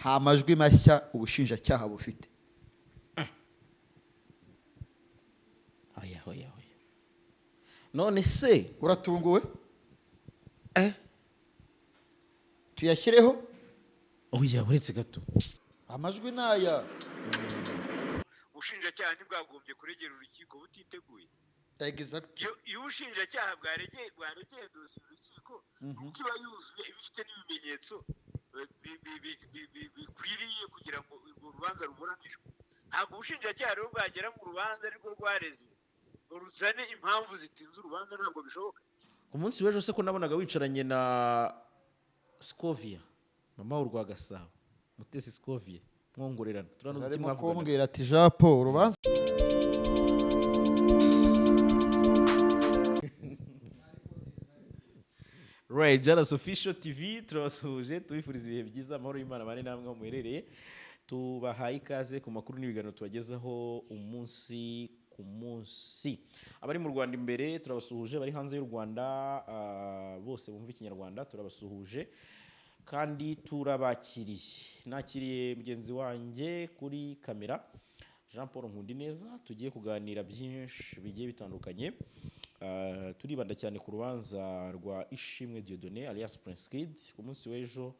nta majwi mashya ubushinjacyaha bufite. Oya. None se Uratunguwe? Tuyashyireho? oya uretse gato. Amajwi naya. ubushinjacyaha ntibwagombye kuregera urukiko butiteguye. Exactly. iyo ubushinjacyaha bwaregeye dosiye urukiko nuko iba yuzuye ibifite n'ibimenyetso bikwiriye kugira ngo urwo rubanza ruburanishwe. Ntabwo ubushinjacyaha rero bwagera mu rubanza ariko rwareze ngo ruzane impamvu zitinze urubanza, ntabwo bishoboka. Ku munsi w'ejo se ko nabonaga wicaranye na Scovia mama w'u Rwagasabo Mutesi Scovia mwongorerana turano arimo kumbwira ati Jean Paul urubanza Right, Jalas Official TV turabasuhuje tubifuriza ibihe byiza amahoro y'Imana bane namwe muherereye, tubahaye ikaze ku makuru n'ibiganiro tubagezaho umunsi ku munsi. Abari mu Rwanda imbere turabasuhuje, bari hanze y'u Rwanda bose bumva ikinyarwanda turabasuhuje kandi turabakiriye. Nakiriye mugenzi wanjye kuri kamera Jean Paul Nkundineza, tugiye kuganira byinshi bigiye bitandukanye. Turibanda cyane ku rubanza rwa Ishimwe Dieudonné alias Prince Kid. Ku munsi w'ejo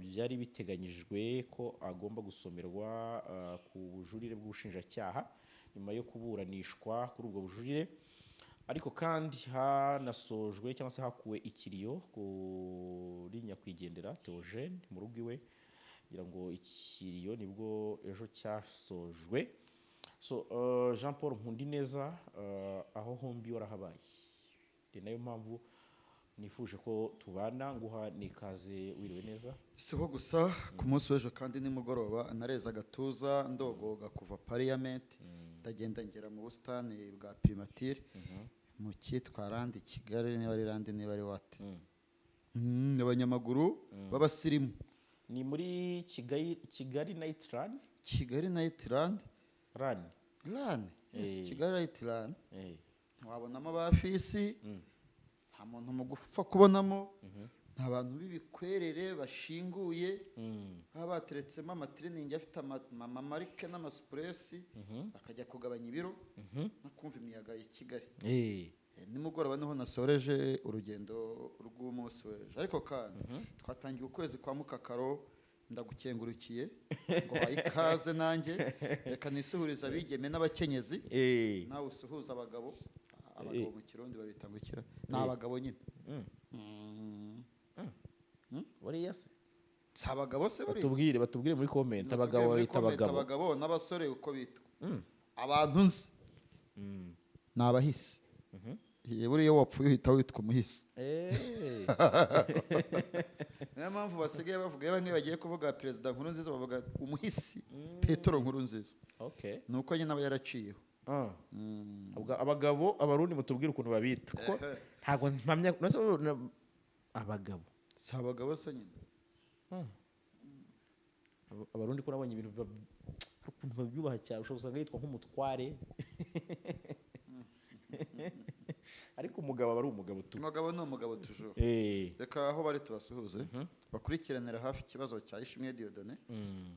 byari biteganyijwe ko agomba gusomerwa ku bujurire bw'ubushinjacyaha nyuma yo kuburanishwa kuri ubwo bujurire, ariko kandi hanasojwe cyangwa se hakuwe ikiriyo kuri nyakwigendera Theogene mu rugo iwe, kugira ngo ikiriyo nibwo ejo cyasojwe. So Jean Paul Nkundineza, aho hombi warahabaye, ni nayo mpamvu nifuje ko tubana, nguha nikaze wiriwe neza. siho gusa ku munsi w'ejo kandi nimugoroba nareza agatuza ndogoga kuva Parliament ndagenda ngera mu busitani bwa Primature mu cyitwa Randi Kigali, niba ari Randi niba ari wati abanyamaguru b'abasirimu. Ni muri Kigali Night Run. Kigali Night Run. Hey. Kigali Night Run. Hey. Wabonamo abafisi, nta muntu mugufi upfa kubonamo, nta bantu b'ibikwerere bashinguye, baba bateretsemo amatiriningi afite amamarike n'amasupresi, bakajya kugabanya ibiro no kumva imiyaga ya Kigali. Nimugoroba niho nasoreje urugendo rw'umunsi w'ejo, ariko kandi twatangiye ukwezi kwa Mukakaro. Ndagukengurukiye ngo ikaze nanjye, reka nisuhuriza abigeme n'abakenyezi, nawe usuhuza abagabo mu Kirundi babita ngo ikira ni abagabo nyine. Bariya se si abagabo se buri batubwire muri comment abagabo bita abagabo n'abasore uko bitwa. Abantu nzi ni abahisi. Buriya wapfuye uhita witwa umuhisi. Niyo mpamvu basigaye bavuga bamwe bagiye kuvuga Perezida Nkurunziza bavuga umuhisi Petero Nkurunziza. Ni uko nyine aba yaraciyeho. Abagabo abarundi mutubwire ukuntu babita, kuko ntabwo mpamya abagabo si abagabo se nyine. Abarundi ko nabonye ibintu ukuntu babyubaha cyane, ushobora gusanga yitwa nk'umutware ariko umugabo aba ari umugabo tu. Umugabo ni umugabo tujuru. Reka aho bari tubasuhuze, bakurikiranira hafi ikibazo cya Ishimwe Dieudonné,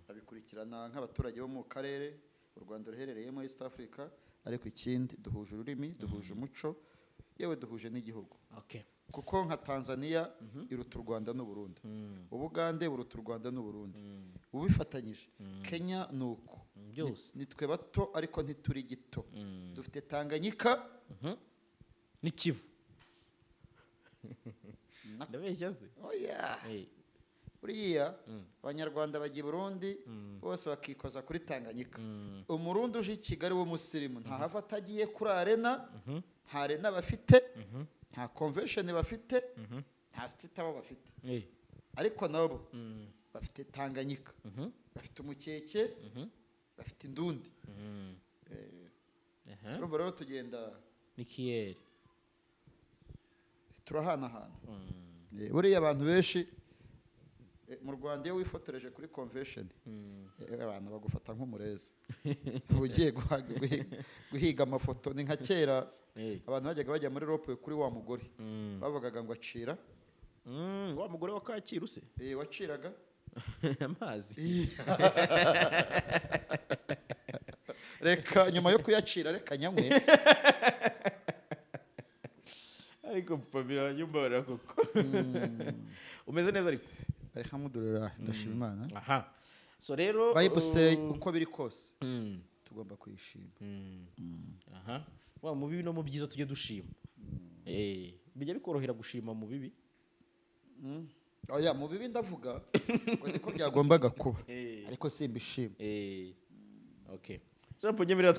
babikurikirana nk'abaturage bo mu karere u Rwanda ruherereyemo East Africa, ariko ikindi duhuje ururimi, duhuje umuco, yewe duhuje n'igihugu. Kuko nka Tanzania iruta u Rwanda n'u Burundi, Ubugande buruta u Rwanda n'u Burundi, ubifatanyije. Kenya nuko nitwe bato ariko ntituri gito, dufite Tanganyika n'ikivu. Ndabeshya se? Oya. Buriya abanyarwanda bajya i Burundi bose bakikoza kuri Tanganyika. Umurundi uje i Kigali w'umusirimu ntahava atagiye kuri arena, nta arena bafite, nta convention bafite, nta state abo bafite, ariko nabo bafite Tanganyika, bafite umukeke, bafite indundi. Urumva rero tugenda nikiyeri turahanahana. Buriya abantu benshi mu Rwanda iyo wifotoreje kuri convention abantu bagufata nk'umurezi ugiye guhiga amafoto. Ni nka kera abantu bajyaga bajya muri rope kuri wa mugore bavugaga ngo acira wa mugore wa Kacyiru se waciraga amazi reka nyuma yo kuyacira reka nyanywe. ariko pamira nyumbarira koko umeze neza ariko alhamdulillah ndashima Imana. aha so rero Bible say uko biri kose tugomba kuyishima. aha wa mu bibi no mu byiza tujye dushima bijya bikorohera gushima mu bibi oya mu bibi ndavuga ngo niko byagombaga kuba ariko simbishima. okay so nyemerera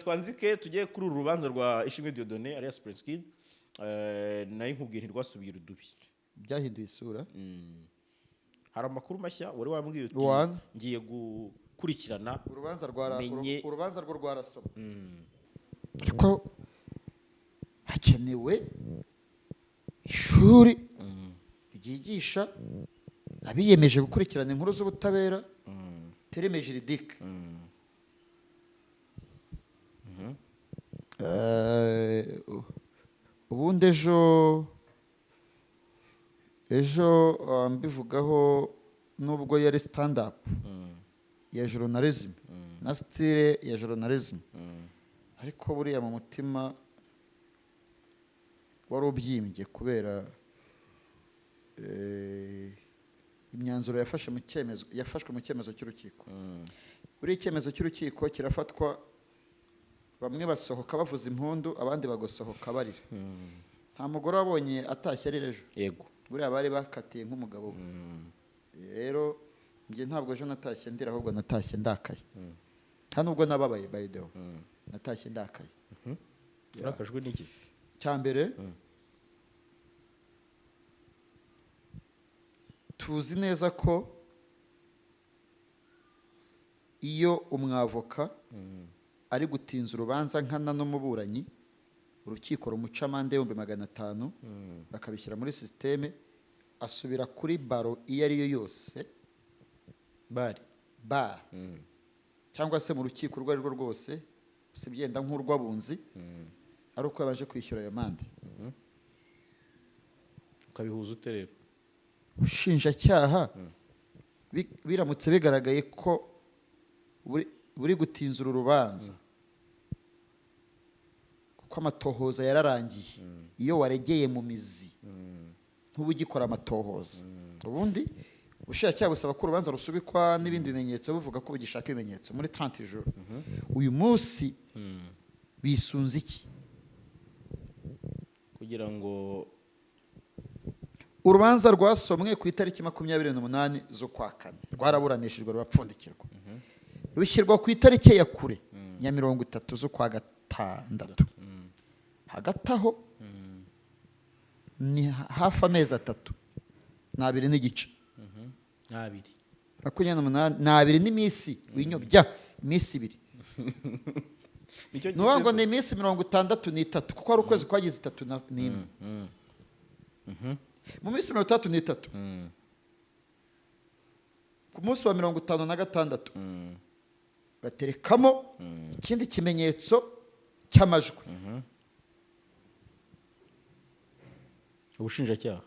twanzike tujye kuri uru rubanza rwa Ishimwe Dieudonné alias Prince Kid nayo nkubwira ntirwasubiye urudubi byahinduye isura. hari amakuru mashya wari wambwiye uti ngiye gukurikirana urubanza rwo rwarasoma ariko hakenewe ishuri ryigisha abiyemeje gukurikirana inkuru z'ubutabera tereme juridique. ubundi ejo mbivugaho nubwo yari stand up ya journalism na style ya journalism ariko buriya mu mutima wari ubyimbye kubera imyanzuro yafashwe mu cyemezo cy'urukiko. buri icyemezo cy'urukiko kirafatwa bamwe basohoka bavuza impundu abandi bagosohoka barira. nta mugore wabonye atashye ari ejo yego buriya bari bakatiye nk'umugabo rero njye ntabwo ejo natashye ndira ahubwo natashye ndakaye nta nubwo nababaye by the way natashye ndakaye. urakajwe n'iki cya mbere tuzi neza ko iyo umwavoka ari gutinza urubanza nkana n'umuburanyi urukiko rumuca amande $500 bakabishyira muri systeme asubira kuri baro iyo ari yo yose bar cyangwa se mu rukiko urwo ari rwo rwose usibyenda nk'urw'abunzi ari uko yabaje kwishyura ayo mande. ukabihuza ute rero ubushinjacyaha biramutse bigaragaye ko buri gutinza uru rubanza kuko amatohoza yararangiye iyo waregeye mu mizi ntubugikora amatohoza ubundi ubushinjacyaha busaba ko urubanza rusubikwa n'ibindi bimenyetso buvuga ko bugishaka ibimenyetso muri 30 jours. uyu munsi bisunze iki kugira ngo urubanza rwasomwe ku itariki 28 z'ukwa kane rwaraburanishijwe rurapfundikirwa rushyirwa ku itariki ya kure ya 30 z'ukwa gatandatu. hagati aho ni hafi amezi 3 n'abiri n'igice 28 n'abiri n'iminsi winyobya iminsi 2 nuvuga ngo ni iminsi 63 kuko ari ukwezi kwagize 31 mu minsi 33 ku munsi wa 56 baterekamo ikindi kimenyetso cy'amajwi. ubushinjacyaha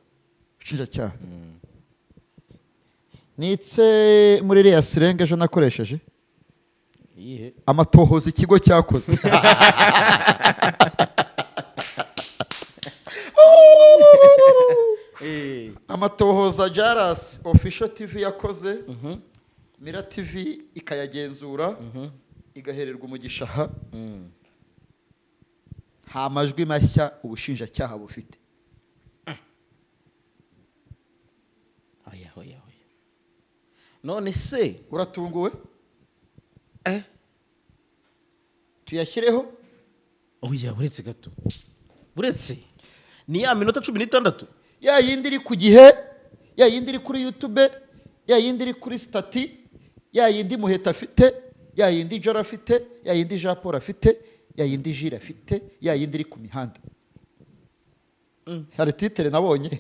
nitse muri iriya sirenge ejo nakoresheje iyihe amatohoza ikigo cyakoze amatohoza Jaras Official TV yakoze Mira TV ikayagenzura igahererwa umugisha aha nta majwi mashya ubushinjacyaha bufite. none se uratunguwe tuyashyireho oya uretse gato uretse ni ya minota 16 ya yindi iri ku gihe ya yindi iri kuri YouTube ya yindi iri kuri stati ya yindi Muheta afite ya yindi Jora afite ya yindi Jean Paul afite ya yindi Jira afite ya yindi iri ku mihanda. hari titre nabonye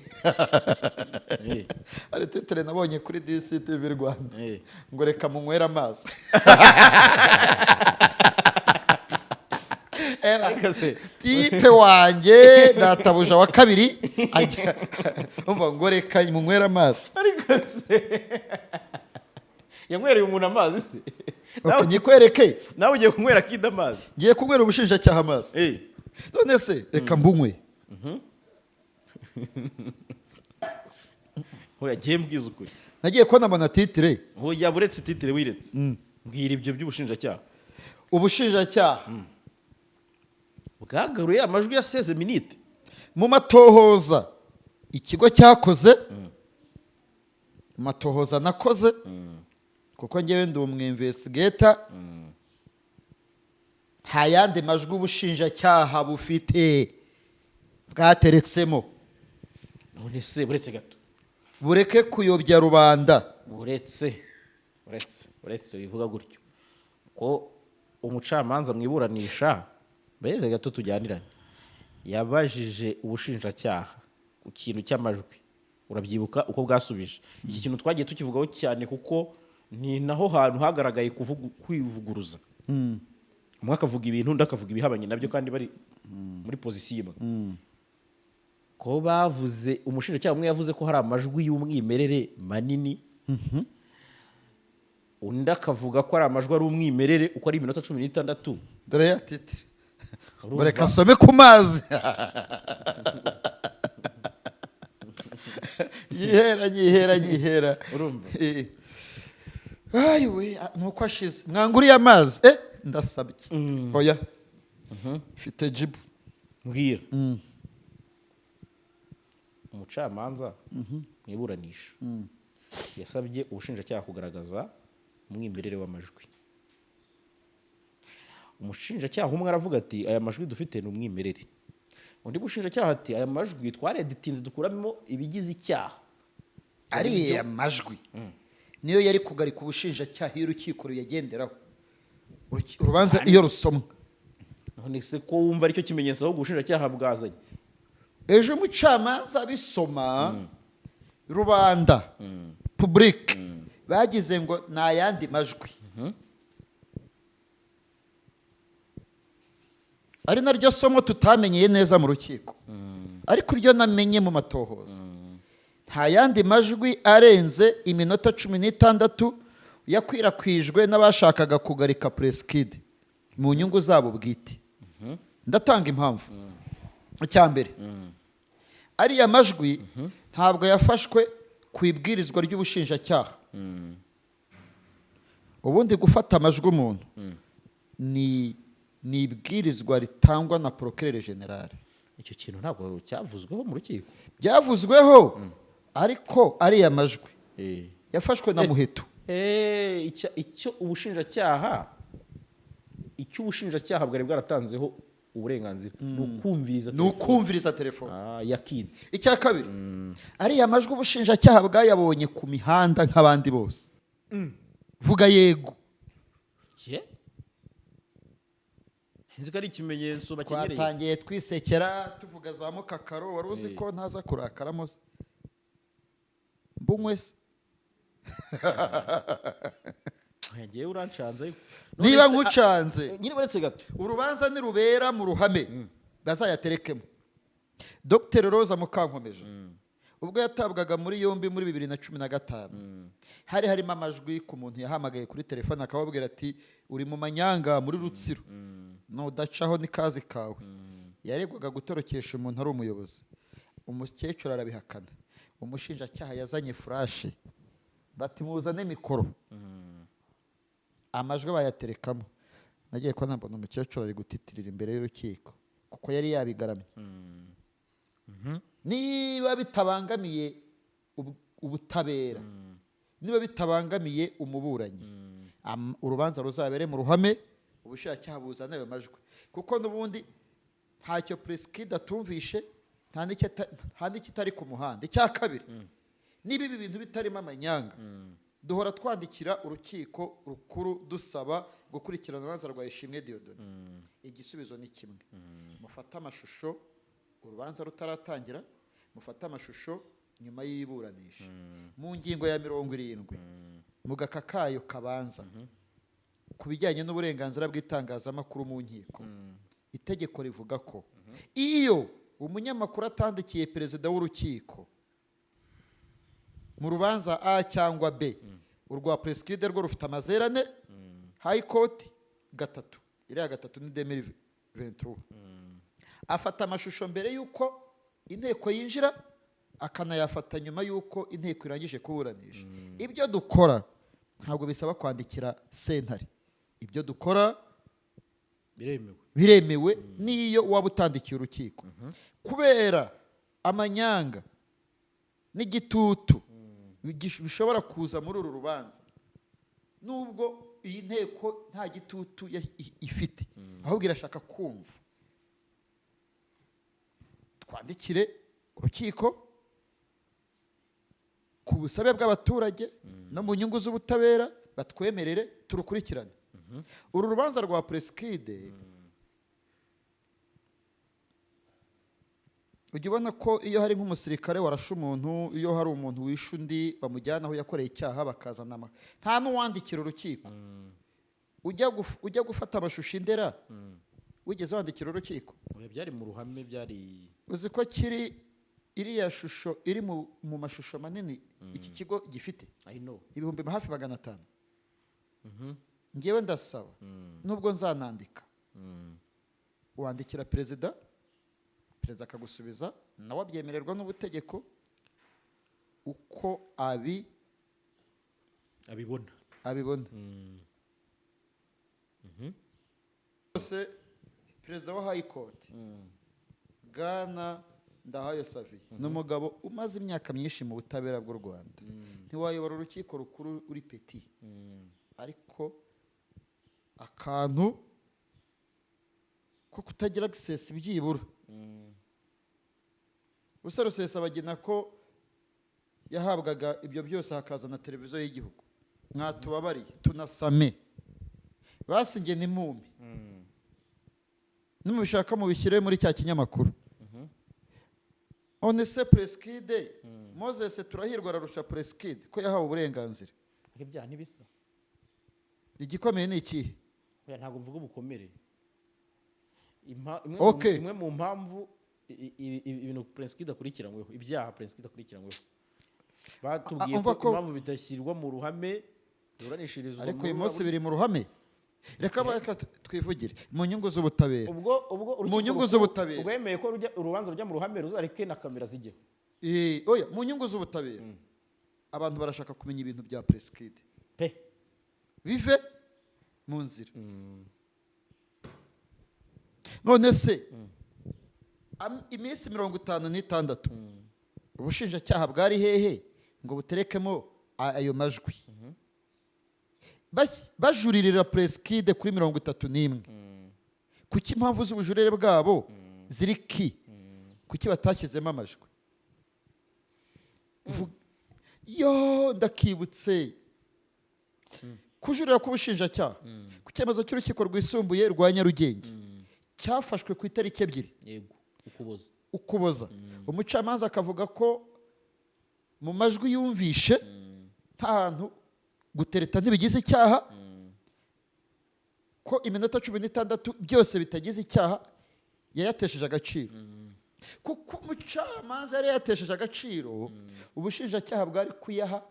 hari titre nabonye kuri DCTV Rwanda ngo reka munywera amazi tipe wanjye databuja wa kabiri umva ngo reka munywera amazi ariko se yanywereye umuntu amazi se Okay, nyikwereke nawe ugiye kunywera kida amazi ngiye kubwira ubushinjacyaha amazi eh none se reka mbunywe hoya giye mbwiza ukuri nagiye kubona amanatitire hoya buretse titire wiretse mbwira ibyo by'ubushinjacyaha ubushinjacyaha bwagaruye amajwi ya 16 minutes mu matohoza ikigo cyakoze mu matohoza nakoze kuko njyewe ndi umwinvestigator nta yandi majwi ubushinjacyaha bufite bwateretsemo none se buretse gato bureke kuyobya rubanda uretse bivuga gutyo ko umucamanza mwiburanisha beze gato tujyanirane yabajije ubushinjacyaha ku kintu cy'amajwi urabyibuka uko bwasubije iki kintu twagiye tukivugaho cyane kuko ni naho hantu hagaragaye kwivuguruza umwe akavuga ibintu undi akavuga ibihabanye nabyo kandi bari muri pozisiyo ko bavuze umushinjacyaha umwe yavuze ko hari amajwi y'umwimerere manini undi akavuga ko ari amajwi ari umwimerere uko ari iminota 16 dore ya titire reka asome ku mazi yihera urumva ayiwe nuko ashize mwanguriye amazi ndasabye oya mfite jibu mbwira umucamanza mwiburanisha yasabye ubushinjacyaha kugaragaza umwimerere w'amajwi umushinjacyaha umwe aravuga ati aya majwi dufite ni umwimerere undi bushinjacyaha ati aya majwi twareditinze dukuramo ibigize icyaha ariya majwi niyo yari kugarika ubushinjacyaha iyo urukiko ruyagenderaho urubanza iyo rusomwa none se ko wumva aricyo kimenyetso aho ubushinjacyaha bwazanye ejo umucamanza abisoma rubanda public bagize ngo ni ayandi majwi ari naryo somo tutamenyeye neza mu rukiko ariko iryo namenye mu matohoza nta yandi majwi arenze iminota 16 yakwirakwijwe n'abashakaga kugarika Preskid mu nyungu zabo bwite ndatanga impamvu icyambere ariya majwi ntabwo yafashwe ku ibwirizwa ry'ubushinjacyaha ubundi gufata amajwi umuntu ni ibwirizwa ritangwa na procureur general icyo kintu ntabwo cyavuzweho mu rukiko byavuzweho ariko ariya majwi yafashwe na muheto icyo ubushinjacyaha bwari bwaratanzeho uburenganzira ni ukumviriza telefone ya kid icya kabiri ariya majwi ubushinjacyaha bwayabonye ku mihanda nk'abandi bose vuga yego nzi ko ari ikimenyetso bakenyereye twatangiye twisekera tuvuga za mukakaro wari uzi ko ntaza kurakaramo se mbunywe se yagiye urancanze niba nkucanze nyine baretse gato urubanza nirubera mu ruhame bazayaterekemo Dr Rosa Mukankomeje ubwo yatabwaga muri yombi muri 2015 hari harimo amajwi ku muntu yahamagaye kuri telefone akababwira ati uri mu manyanga muri Rutsiro no dacaho ni kazi kawe yaregwaga gutorokesha umuntu ari umuyobozi umukecuru arabihakana umushinjacyaha yazanye flash bati muzane mikoro amajwi bayaterekamo nagiye ko nambona umukecuru ari gutitirira imbere y'urukiko kuko yari yabigaramye niba bitabangamiye ubutabera niba bitabangamiye umuburanyi urubanza ruzabere mu ruhame ubushinjacyaha buzana ayo majwi kuko n'ubundi ntacyo Preskid atumvishe nta n'ikitari ku muhanda icya kabiri niba ibi bintu bitarimo amanyanga duhora twandikira urukiko rukuru dusaba gukurikirana urubanza rwa Ishimwe Dieudonné igisubizo ni kimwe mufata amashusho urubanza rutaratangira mufata amashusho nyuma y'iburanisha mu ngingo ya 70 mu gaka kayo kabanza ku bijyanye n'uburenganzira bw'itangazamakuru mu nkiko itegeko rivuga ko iyo umunyamakuru atandikiye perezida w'urukiko mu rubanza A cyangwa B urwa Preskid rwo rufite amazeru 4, High Court 3, iriya 3 ni 2023. Afata amashusho mbere y'uko inteko yinjira, akanayafata nyuma y'uko inteko irangije kuburanisha. Ibyo dukora ntabwo bisaba kwandikira sentare, ibyo dukora biremewe n'iyo waba utandikiye urukiko. Kubera amanyanga n'igitutu bishobora kuza muri uru rubanza, nubwo iyi nteko nta gitutu ifite, ahubwo irashaka kumva, twandikire urukiko ku busabe bw'abaturage no mu nyungu z'ubutabera, batwemerere turukurikirane. Uru rubanza rwa Preskid ujya ubona ko iyo hari nk'umusirikare warashe umuntu, iyo hari umuntu wishe undi, bamujyana aho yakoreye icyaha bakazana nta n'uwandikira urukiko. Ujya gufata amashusho Indera, wigeze wandikira urukiko? Byari mu ruhame, byari uzi ko iriya shusho iri mu mashusho manini iki kigo gifite ibihumbi hafi 500. Ngewe ndasaba nubwo nzanandika, wandikira perezida akagusubiza, nawe abyemererwa n'ubutegeko uko abibona. Bose perezida wa High Court Bwana Ndahayo Savi ni umugabo umaze imyaka myinshi mu butabera bw'u Rwanda. Ntiwayobora urukiko rukuru uri peti, ariko akantu ko kutagira access byibura. Gusa Rusesabagina ko yahabwaga ibyo byose, hakaza na televiziyo y'igihugu. Mwatubabariye tunasame basinge n'imumi, nimubishaka mubishyire muri cya kinyamakuru. Onese Preskid, Moses Turahirwa ararusha Preskid ko yahawe uburenganzira. Ibyaha ntibisa. Igikomeye ni ikihe? Ntabwo mvuga ubukomere. Imwe mu mpamvu ibintu Preskid akurikiranyweho, ibyaha Preskid akurikiranyweho, batubwiye ko impamvu bitashyirwa mu ruhame ruranishirizwa, ariko uyu munsi biri mu ruhame. Reka twivugire mu nyungu z'ubutabera. Mu nyungu z'ubutabera rwemeye ko urubanza rujya mu ruhame, ruzareke na kamera zijyeho. Oya, mu nyungu z'ubutabera abantu barashaka kumenya ibintu bya Preskid bive mu nzira. None se iminsi 56 ubushinjacyaha bwari hehe ngo buterekemo ayo majwi? Bajuririra Preskid kuri 31. Kuki impamvu z'ubujurire bwabo ziri kuki batashyizemo amajwi? Yo ndakibutse kujurira k'ubushinjacyaha ku cyemezo cy'urukiko rwisumbuye rwa Nyarugenge cyafashwe ku itariki 2 Ukuboza. Umucamanza akavuga ko mu majwi yumvishe nta hantu gutereta ntibigize icyaha, ko iminota 16 byose bitagize icyaha, yayatesheje agaciro. Kuko umucamanza yari yatesheje agaciro, ubushinjacyaha bwari kuyaha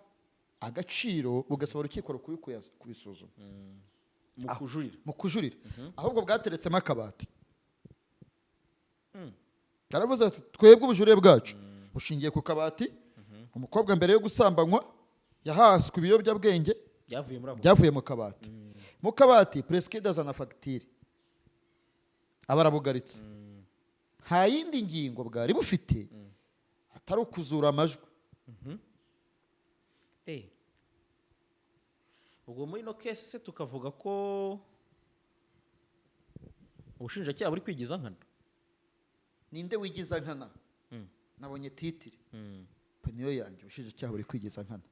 agaciro bugasaba urukiko rukuru kubisuzuma mu kujurira. Ahubwo bwateretsemo akabati. Karavuze ati twebwe ubujurire bwacu bushingiye ku kabati. Umukobwa mbere yo gusambanywa yahaswe ibiyobyabwenge byavuye mu kabati. Mu kabati Preskid azana fagitire, abarabugaritse. Nta yindi ngingo bwari bufite atari ukuzura amajwi. Ubwo muri no case se tukavuga ko ubushinjacyaha buri kwigiza nkana. Ninde wigiza nkana? Nabonye titire niyo yanjye, ubushinjacyaha buri kwigiza nkana.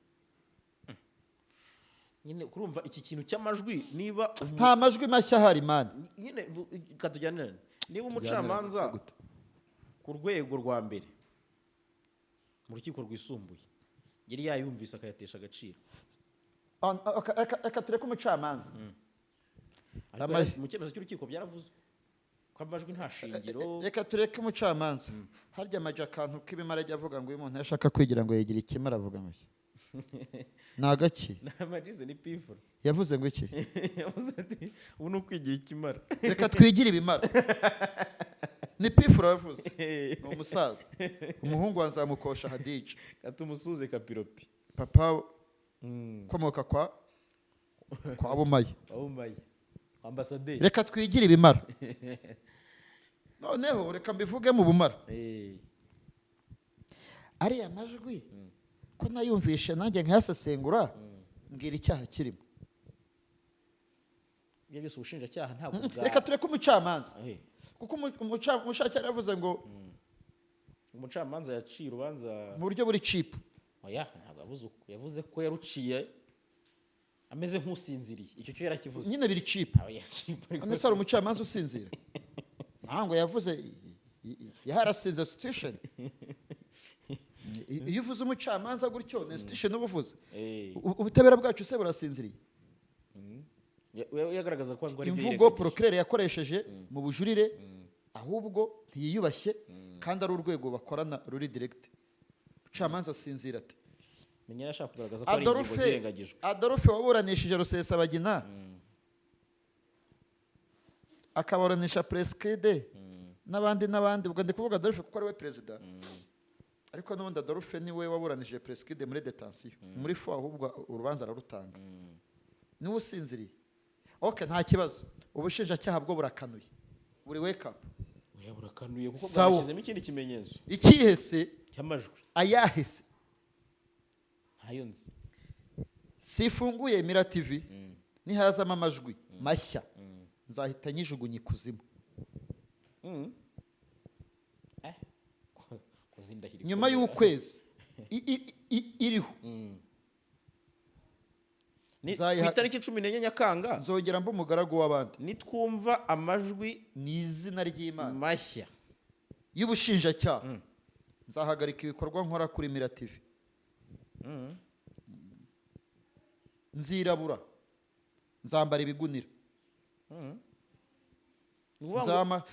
Nyine kurumva iki kintu cy'amajwi, niba nta majwi mashya hari mani, nyine katujyanirane. Niba umucamanza ku rwego rwa mbere mu rukiko rwisumbuye yari yayumvise akayatesha agaciro, akatureka umucamanza mu cyemezo cy'urukiko byaravuzwe ko amajwi nta shingiro. Reka tureke umucamanza harya amaje akantu k'ibimara ajya avuga ngo uyu muntu yashaka kwigira ngo yegire ikimara avuga ngo ni agaki amajize ni pifura yavuze ngo iki yavuze ati ubu ni ukwigira ikimara reka twigire ibimara ni pifura yavuze ni umusaza umuhungu wa Nzamukosha Hadija katumusuze kapiropi papa ukomoka kwa Bumaye wabumbaye ambasaderi reka twigire ibimara noneho reka mbivuge mu bumara ariya majwi ko nayumvishe nanjye nkayasesengura mbwira icyaha kirimo ibyo byose ubushinjacyaha ntabwo reka tureke umucamanza kuko umucamanza yavuze ngo umucamanza yaciye urubanza mu buryo buri cipu oya ntabwo yavuze ko yaruciye ameze nk'usinziriye icyo cyo yarakivuze nyine biri cipu none se hari umucamanza usinzira ntabwo yavuze yaharasinze situation iyo uvuze umucamanza gutyo ni situation uba uvuze ubutabera bwacu se burasinziriye yagaragaza ko ari imvugo procureur yakoresheje mu bujurire ahubwo ntiyiyubashye kandi ari urwego bakorana ruri direct umucamanza asinzira ati menya yashaka kugaragaza ko ari ingingo zirengagijwe Adolphe waburanishije Rusesabagina akaburanisha Prescride n'abandi ubwo ndi kuvuga Adolphe kuko ari we perezida ariko n'ubundi Adolphe niwe waburanishije Prescride muri detention muri fo ahubwo urubanza ararutanga niwe usinziriye okay nta kibazo ubushinjacyaha bwo burakanuye buri wake up burakanuye kuko bwashyizemo ikindi kimenyetso ikihese cy'amajwi ayahese ntayo nzi sifunguye Mira TV nihazamo amajwi mashya nzahita nyijugunye ikuzimu nyuma y'ukwezi iriho ku itariki 14 Nyakanga nzongera mba umugaragu w'abandi nitwumva amajwi ni izina ry'Imana mashya y'ubushinjacyaha nzahagarika ibikorwa nkora kuri Mira TV nzirabura nzambara ibigunira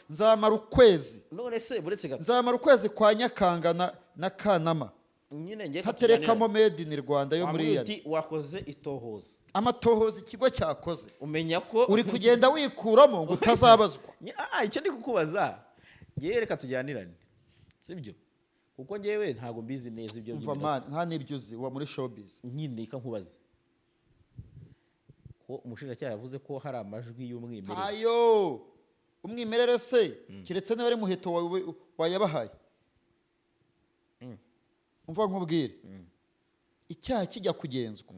nzamara ukwezi none se buretse gato nzamara ukwezi kwa Nyakanga na Kanama nyine ngiye haterekamo made in Rwanda yo muri yani wakoze itohoza amatohoza ikigo cyakoze umenya ko uri kugenda wikuramo ngo utazabazwa icyo ndi kukubaza ngiye reka tujyanirane sibyo kuko ngewe ntago mbizi neza ibyo nta n'ibyo uzi wa muri showbiz nyine ikankubaza ko umushinjacyaha yavuze ko hari amajwi y'umwimerere ayo umwimerere se kiretse niba ari muheto wayabahaye umva nkubwire icyaha kijya kugenzwa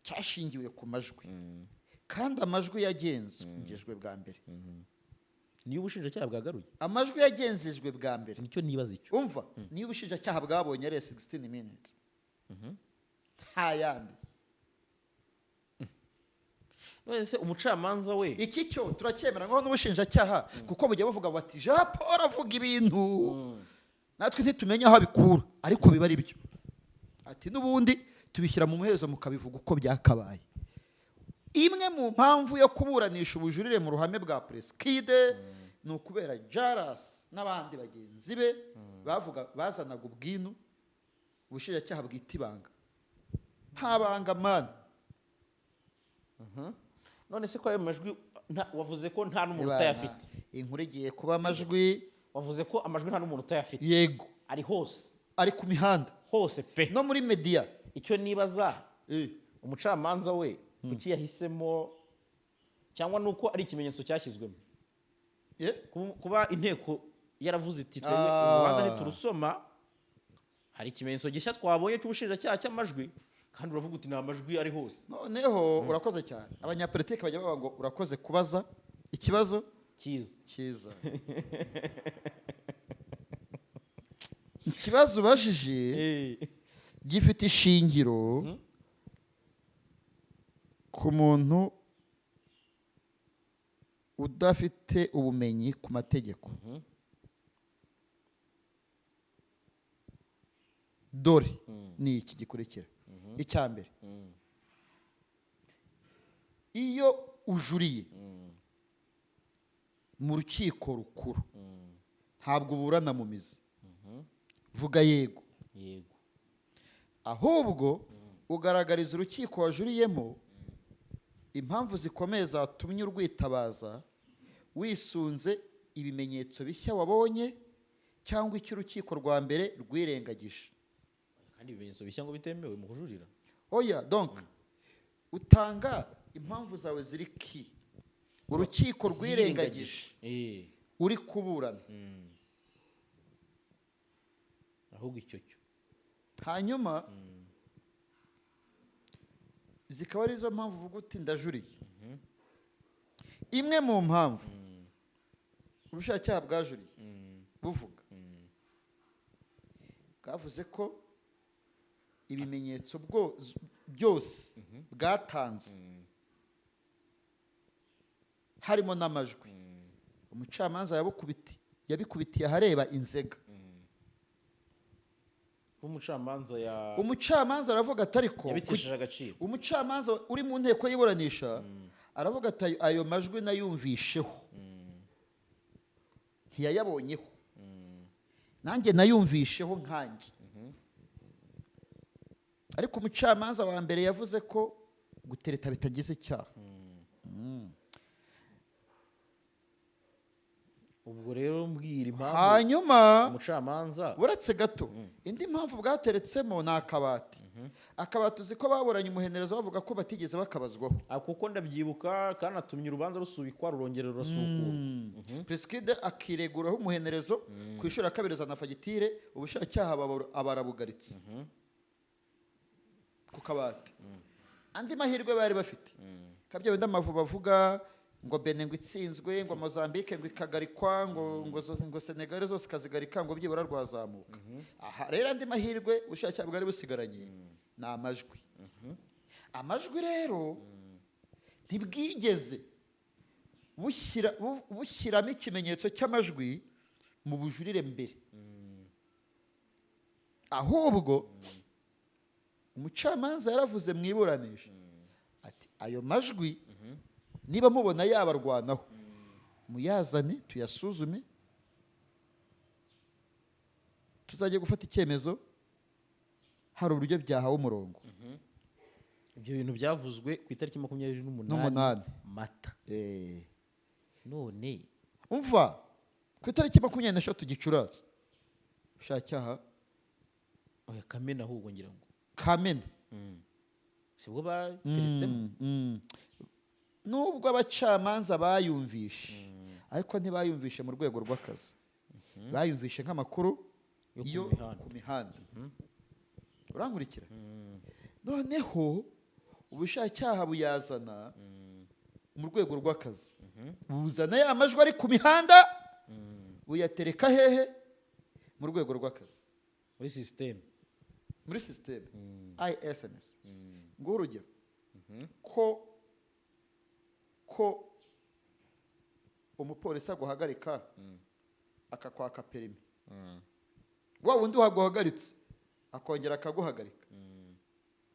cyashingiwe ku majwi kandi amajwi yagenzwe bwa mbere niyo ubushinjacyaha bwagaruye amajwi yagenzejwe bwa mbere nicyo nibaza icyo umva niyo ubushinjacyaha bwabonye ari 16 minutes nta yandi none se umucamanza we iki cyo turacyemera ngo n'ubushinjacyaha kuko bujya bavuga bati Jean Paul avuga ibintu natwe ntitumenya aho abikura ariko biba ari byo ati n'ubundi tubishyira mu muhezo mukabivuga uko byakabaye imwe mu mpamvu yo kuburanisha ubujurire mu ruhame bwa Prescride ni ukubera Jaras n'abandi bagenzi be bazanaga ubwinu ubushinjacyaha bwita ibanga nta banga mani none se ko ayo majwi wavuze ko nta n'umuntu utayafite inkuru igiye kuba amajwi wavuze ko amajwi nta n'umuntu utayafite yego ari hose ari ku mihanda hose pe no muri media icyo nibaza umucamanza we kuki yahisemo cyangwa nuko ari ikimenyetso cyashyizwemo kuba inteko yaravuze iti twebwe urubanza ntiturusoma hari ikimenyetso gishya twabonye cy'ubushinjacyaha cy'amajwi kandi uravuga uti ni amajwi ari hose noneho urakoze cyane abanyapolitiki bajya bavuga ngo urakoze kubaza ikibazo cyiza ikibazo ubajije gifite ishingiro ku muntu udafite ubumenyi ku mategeko dore ni iki gikurikira icya mbere iyo ujuriye mu rukiko rukuru ntabwo uburana mu mizi vuga yego ahubwo ugaragariza urukiko wajuriyemo impamvu zikomeye zatumye urwitabaza wisunze ibimenyetso bishya wabonye cyangwa icyo urukiko rwa mbere rwirengagije. kandi ibimenyetso bishya ngo bitemewe mu kujurira. Oya, donc utanga impamvu zawe ziri ki urukiko rwirengagije uri kuburana, ahubwo icyo cyo hanyuma zikaba arizo mpamvu uvuga uti ndajuriye. Imwe mu mpamvu ubushinjacyaha bwajuriye buvuga bwavuze ko ibimenyetso byose bwatanze harimo n'amajwi umucamanza yabikubitiye ahareba inzega. Umucamanza aravuga ati ariko yabitesheje agaciro. umucamanza uri mu nteko y'iburanisha aravuga ati ayo majwi nayumvisheho ntiyayabonyeho nanjye nayumvisheho nkanjye. ariko umucamanza wa mbere yavuze ko gutereta bitagize icyaha. ubwo rero mbwira impamvu hanyuma umucamanza uretse gato indi mpamvu bwateretsemo ni akabati. akabati uzi ko baburanye umuhenerezo bavuga ko batigeze bakabazwaho. kuko ndabyibuka kandi atumye urubanza rusubikwa rurongera rurasukura. Presikide akireguraho umuhenerezo ku ishuri akabiriza na fagitire ubushinjacyaha abarabugaritse ku kabati. andi mahirwe bari bafite kabya wenda amavuba bavuga ngo Benin ngo itsinzwe ngo Mozambique ngo ikagarikwa ngo Senegal zose kazigarika ngo byibura rwazamuka. aha rero andi mahirwe ubushinjacyaha bwari busigaranye ni amajwi. amajwi rero ntibwigeze bushyiramo ikimenyetso cy'amajwi mu bujurire mbere, ahubwo umucamanza yaravuze mu iburanisha ati ayo majwi niba mubona yabarwanaho muyazane tuyasuzume tuzajya gufata icyemezo hari uburyo byahawe umurongo. ibyo bintu byavuzwe ku itariki 28 Mata. none umva ku itariki 23 Gicurasi ushacyaha oya Kamena ahubwo ngira ngo Kamena sibwo bateretsemo nubwo abacamanza bayumvishe ariko ntibayumvishe mu rwego rw'akazi bayumvishe nk'amakuru yo ku mihanda. urankurikira noneho ubushinjacyaha buyazana mu rwego rw'akazi buzana ya majwi ari ku mihanda buyatereka hehe mu rwego rw'akazi muri system ISNS. ngo urugero ko umupolisi aguhagarika akakwaka perimi wa wundi waguhagaritse akongera akaguhagarika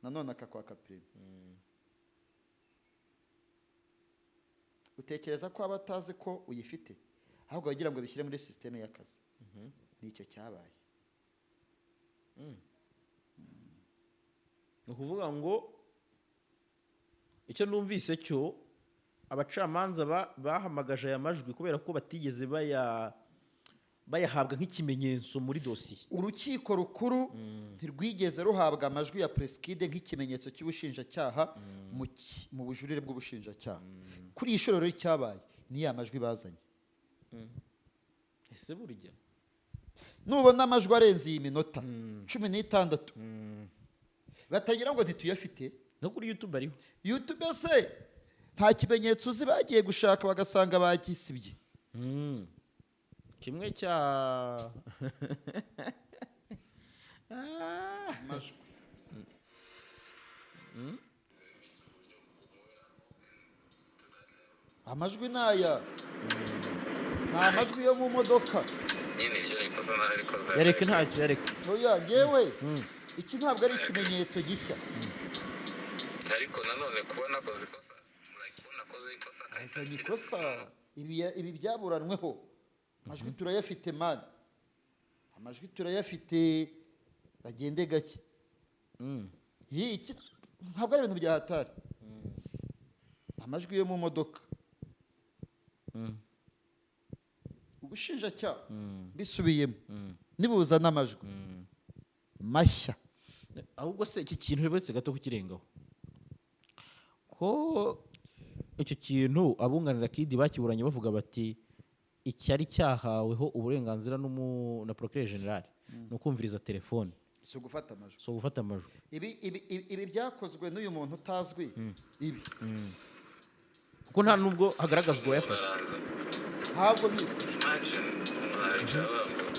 nanone akakwaka perimi. utekereza ko aba atazi ko uyifite ahubwo bagira ngo bishyire muri sisiteme y'akazi. nicyo cyabaye. ni ukuvuga ngo icyo numvise cyo abacamanza bahamagaje aya majwi kubera ko batigeze bayahabwa nk'ikimenyetso muri dosiye. urukiko rukuru ntirwigeze ruhabwa amajwi ya Presikide nk'ikimenyetso cy'ubushinjacyaha mu bujurire bw'ubushinjacyaha. kuri iyi shuro rero cyabaye ni ya majwi bazanye. ese burya nubona amajwi arenze iyi minota 16 batagira ngo ntituyafite no kuri YouTube ariho. YouTube se nta kimenyetso uzi bagiye gushaka bagasanga bagisibye. kimwe cya amajwi amajwi naya nta majwi yo mu modoka yareke ntacyo yareke. oya ngewe iki ntabwo ari ikimenyetso gishya ariko nanone kubona koze ikosa ibi byaburanweho amajwi turayafite mani amajwi turayafite bagende gake ntabwo ari ibintu bya hatari. Amajwi yo mu modoka, ubushinjacyaha bisubiyemo nibuza n'amajwi mashya. ahubwo se iki kintu uretse gato kukirengaho ko icyo kintu abunganira Kid bakiburanye bavuga bati icyari cyahaweho uburenganzira na procureur general no kumviriza telefone, si ugufata amajwi, so gufata amajwi. Ibi byakozwe n'uyu muntu utazwi, ibi kuko nta nubwo hagaragazwa uwayafashe, ntabwo bizi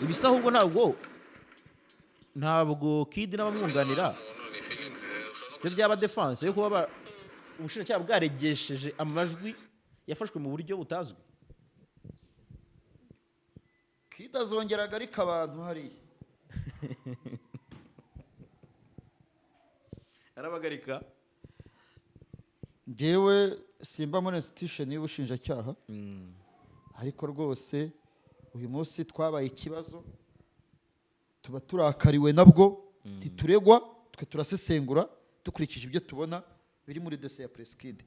ibisa, ahubwo ntabwo Kid n'abamwunganira byo byaba defense yo kuba ubushinjacyaha bwaregesheje amajwi yafashwe mu buryo butazwi. Kid azongeraga ariko abantu hariya arabagarika. njyewe simba muri institution y'ubushinjacyaha, ariko rwose uyu munsi twabaye ikibazo, tuba turakariwe nabwo, ntituregwa, twe turasesengura dukurikije ibyo tubona biri muri dosiye ya Press Kid.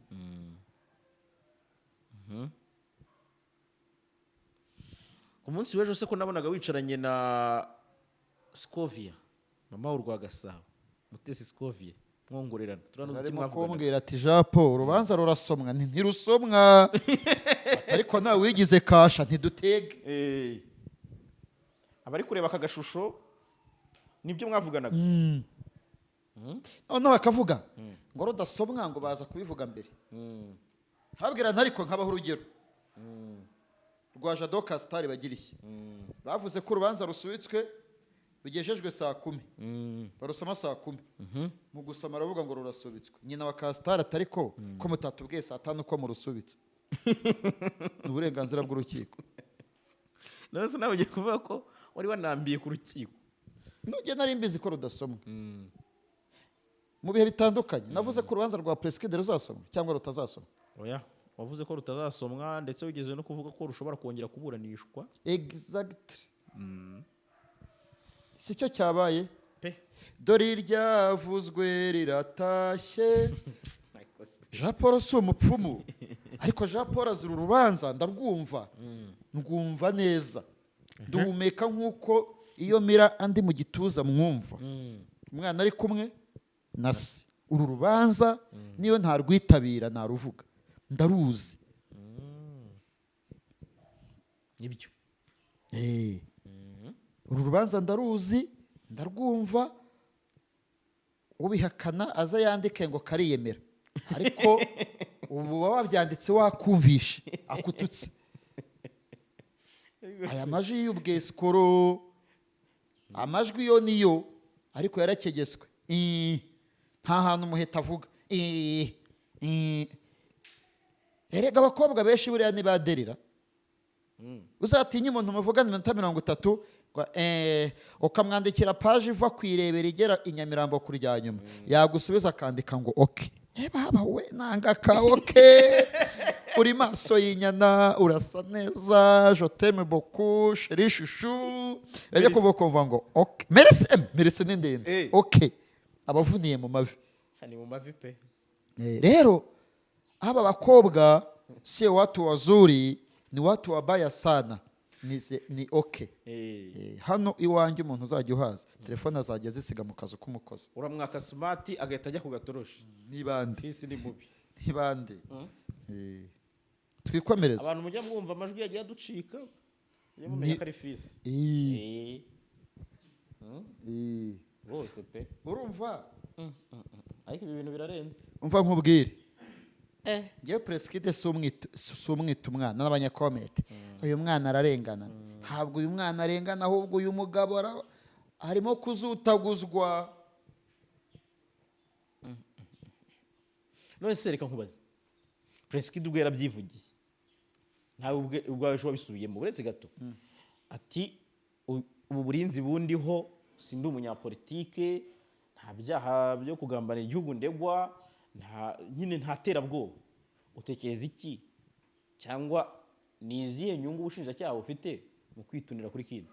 Ku munsi w'ejo se ko nabonaga wicaranye na Scovia, mama w'u Rwagasabo, Mutesi Scovia, mwongorerana arimo kumbwira ati Jean Paul urubanza rurasomwa, ntirusomwa ariko nawe wigize kasha ntidutege. abari kureba aka gashusho nibyo mwavuganaga. noneho bakavuga ngo rudasomwa ngo baza kubivuga mbere. ntabwira ntariko nkabaho urugero rwa Jado Castar bagirishye, bavuze ko urubanza rusubitswe rugejejwe saa 10, barusoma saa 10, mu gusoma aravuga ngo rurasubitswe. Nyina wa Castar atariko ko mutatubwiye saa 5 ko murusubitse. Ni uburenganzira bw'urukiko. None se nawe ugiye kuvuga ko wari wanambiye ku rukiko? Nujye nari mbizi ko rudasomwa mu bihe bitandukanye. Navuze ko urubanza rwa Press Kid ruzasomwa cyangwa rutazasomwa. Oya, wavuze ko rutazasomwa ndetse wigeze no kuvuga ko rushobora kongera kuburanishwa. Exactly. Si cyo cyabaye Pe. dore iryavuzwe riratashye. Jean Paul si umupfumu, ariko Jean Paul azira urubanza ndarwumva, ndwumva neza, nduhumeka nk'uko iyo mira andi mu gituza mwumva. Umwana ari kumwe na se, uru rubanza niyo ntarwitabira naruvuga, ndaruzi. Nibyo. Uru rubanza ndaruzi, ndarwumva, ubihakana aza yandike ngo kariyemera, ariko ubu wabyanditse wakumvishe akututse. Aya majwi y'ubwesikoro, amajwi yo niyo, ariko yarakegeswe. Nta hantu umuheta avuga. Erega abakobwa benshi buriya nibaderera, uzatinya umuntu muvugana iminota 30 ukamwandikira paje iva kwirebera igera i Nyamirambo kuri rya nyuma, yagusubiza akandika ngo okay. Baba we nanga ka okay. Uri maso y'inyana, urasa neza, je t'aime beaucoup, chérie chouchou. Yaje kuvuga ngo okay. Merci n'indende. Okay. Abavuniye mu mavi. Cyane mu mavi pe. Rero aba bakobwa si watu wazuri, ni watu wabaya sana. Ni okay. Hano iwanjye umuntu uzajya uhaza, telefone azajya zisiga mu kazu k'umukozi. Uramwaka smart agahita ajya ku gatoroshi. Nibande. Isi ni mubi. Nibande. Twikomereza. Abantu mujya mwumva amajwi yagiye aducika. Yo mumenya kari fisi. Bose pe. Urumva? Ariko ibi bintu birarenze. Umva nkubwire. Ngiye Press Kid sumwita umwana n'abanyakomete. Uyu mwana ararengana. Ntabwo uyu mwana arengana, ahubwo uyu mugabo harimo kuzutaguzwa. None se reka nkubaze. Press Kid ubwo yarabyivugiye. Ntawe ubwawe sho bisubiyemo uretse gato. Ati ubu burinzi bundiho sindi umunyapolitike, nta byaha byo kugambanira igihugu ndegwa, nyine ntaterabwoba. Utekereza iki cyangwa ni izihe nyungu ubushinjacyaha ufite mu kwitunira kuri Kid?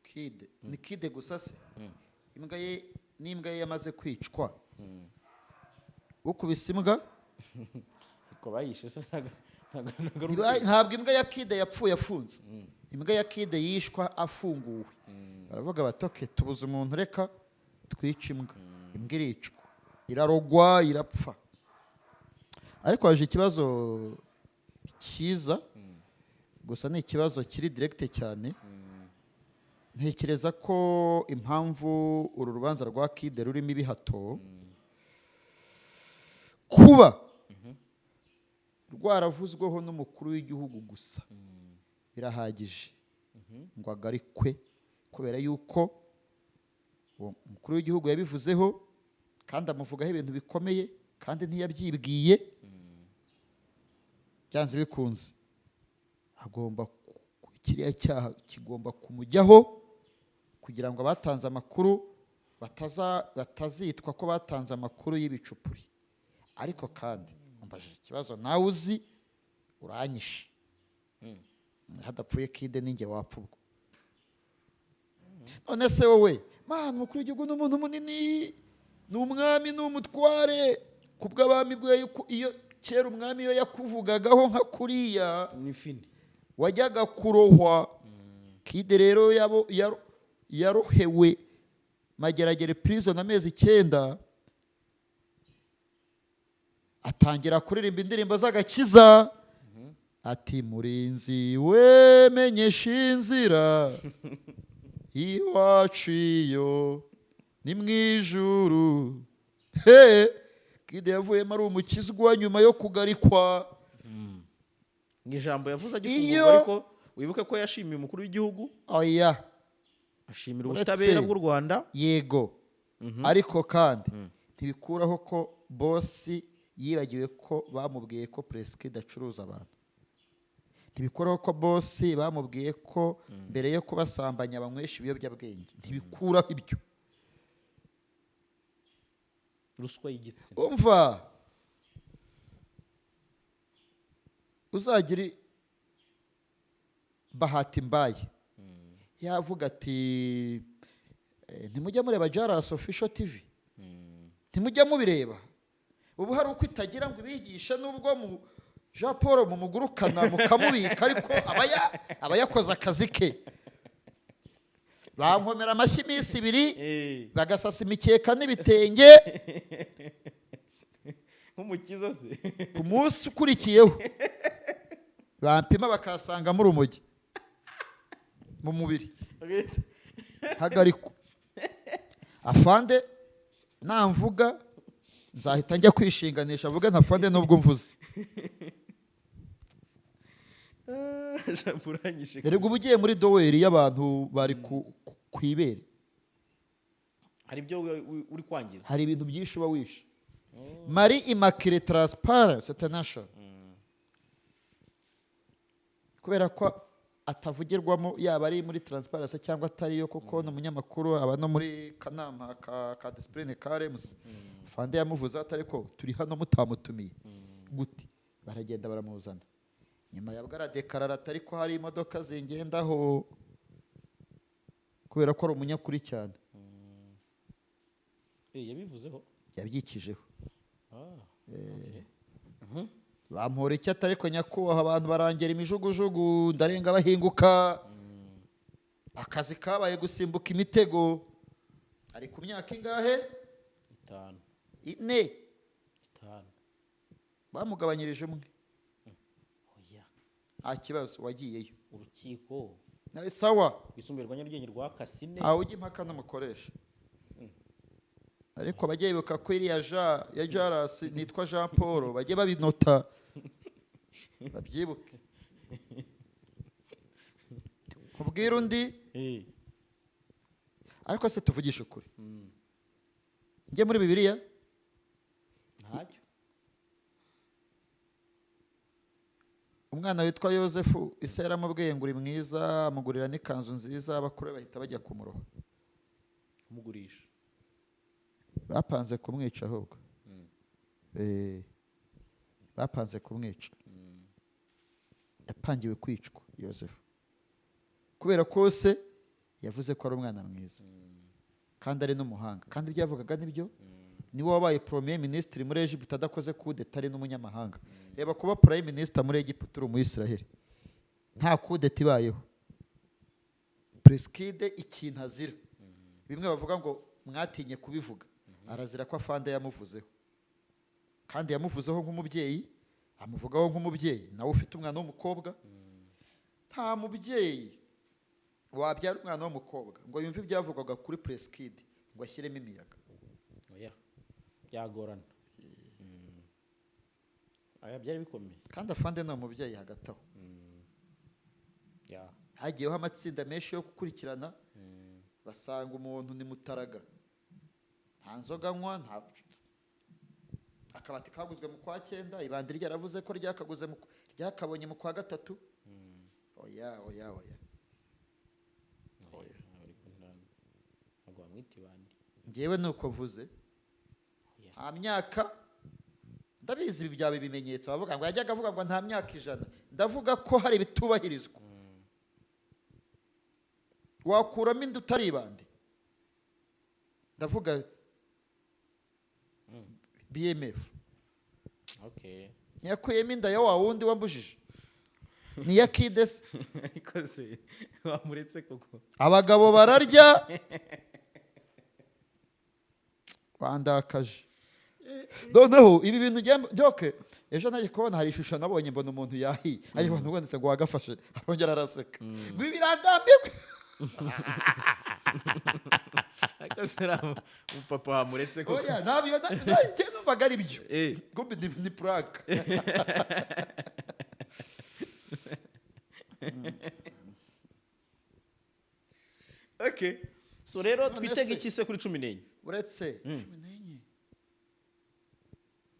Kid ni Kid gusa se. Imbwa ye n'imbwa ye yamaze kwicwa ukubise imbwa ko bayishe se ntabwo imbwa ya kide yapfuye afunze imbwa ya kide yishwa afunguwe baravuga batoke tubuze umuntu reka twica imbwa imbwa iricwa irarogwa irapfa ariko haje ikibazo cyiza gusa ni ikibazo kiri direkite cyane ntekereza ko impamvu uru rubanza rwa kide rurimo ibihato kuba rwaravuzweho n'umukuru w'igihugu gusa birahagije ngo agarikwe kubera yuko uwo mukuru w'igihugu yabivuzeho kandi amuvugaho ibintu bikomeye kandi ntiyabyibwiye byanze bikunze agomba kiriya cyaha kigomba kumujyaho kugira ngo abatanze amakuru batazitwa ko batanze amakuru y'ibicupuri ariko kandi mbajije ikibazo nawe uzi uranyishe hadapfuye kide ninjye wapfa ubwo none se wowe mana umukuru w'igihugu ni umuntu munini ni umwami ni umutware ku bw'abami bwe iyo kera umwami iyo yakuvugagaho nka kuriya wajyaga kurohwa kide rero yarohewe mageragere prison amezi 9 atangira kuririmba indirimbo z'agakiza ati murinzi we menyesha inzira iwacu iyo ni mu ijuru kide yavuyemo ari umukizwa nyuma yo kugarikwa ijambo yavuze agifungurwa ariko wibuke ko yashimiye umukuru w'igihugu oya ashimira ubutabera bw'u Rwanda yego ariko kandi ntibikuraho ko bosi yibagiwe ko bamubwiye ko Preskid acuruza abantu ntibikuraho ko bosi bamubwiye ko mbere yo kubasambanya banywesha ibiyobyabwenge ntibikuraho ibyo ruswa y'igitsina umva uzagira bahati mbaye yavuga ati ntimujya mureba Jaras Official TV ntimujya mubireba ubu hari uko itagira ngo ibigishe nubwo mu Jean Paul mumugurukana mukamubika ariko aba yakoze akazi ke bankomera amashyi iminsi 2 bagasasa imikeka n'ibitenge nk'umukiza se ku munsi ukurikiyeho bampima bakasanga muri urumogi mu mubiri hagarikwa afande namvuga nzahita njya kwishinganisha avuga ntafande nubwo mvuze erega uba ugiye muri doweri y'abantu bari ku ibere hari ibyo uri kwangiza hari ibintu byinshi uba wishe Marie Immaculée Transparency International kubera ko atavugirwamo yaba ari muri Transparency cyangwa atariyo kuko ni umunyamakuru aba no muri kanama ka discipline ka RMC fande yamuvuze atari ko turi hano mutamutumiye gute baragenda baramuzana nyuma yabwara dekarara atari ko hari imodoka zingendaho kubera ko ari umunyakuri cyane yabivuzeho yabyikijeho bampora icyo atari ko nyakubahwa abantu barangera imijugujugu ndarenga bahinguka akazi kabaye gusimbuka imitego ari ku myaka ingahe 5 4 bamugabanyirije umwe nta kibazo wagiyeyo urukiko sawa rwisumbuye rwa Nyarugenge rwa Kasine ntawe ujya impaka n'umukoresha ariko bajye bibuka ko iriya ya Jaras nitwa Jean Paul bajye babinota babyibuke kubwira undi ariko se tuvugisha ukuri njye muri Bibiliya ntacyo umwana witwa Yosefu ise yaramubwiye ngo uri mwiza amugurira n'ikanzu nziza abakuru bahita bajya kumuroha kumugurisha bapanze kumwica ahubwo bapanze kumwica yapangiwe kwicwa Yosefu kubera ko se yavuze ko ari umwana mwiza kandi ari n'umuhanga kandi ibyo yavugaga nibyo niwe wabaye premier ministre muri Egypt adakoze kudeta ari n'umunyamahanga reba kuba prime minister muri Egypt uri mu Israel nta kudeta ibayeho Preskide ikintu azira bimwe bavuga ngo mwatinye kubivuga arazira ko afande yamuvuzeho kandi yamuvuzeho nk'umubyeyi amuvugaho nk'umubyeyi nawe ufite umwana w'umukobwa nta mubyeyi wabyara umwana w'umukobwa ngo yumve ibyavugwaga kuri Preskide ngo ashyiremo imiyaga oya byagorana aya byari bikomeye kandi afande ni umubyeyi hagati aho hagiyeho amatsinda menshi yo gukurikirana basanga umuntu ni mutaraga nta nzoga anywa nta akabati kaguzwe mu kwa 9 ibandi ryaravuze ko ryakabonye mu kwa 3 oya ngewe nuko mvuze nta myaka ndabizi ibi byawe bimenyetso bavuga ngo yajyaga avuga ngo nta myaka 100 ndavuga ko hari bitubahirizwa wakuramo inda utari ibandi ndavuga BMF ntiyakuyemo inda ya wa wundi wambujije niya Kides ariko se wamuretse koko abagabo bararya wandakaje noneho ibi bintu byoke ejo naje kubona hari ishusho nabonye mbona umuntu yahiye ariko ntubonetse ngo wagafashe abongera araseka birandambirwe akasera umupapa wamuretse koko oya nabyo njye numvaga ari byo gumbi ni plaque okay so rero twitega iki se kuri 14 uretse 14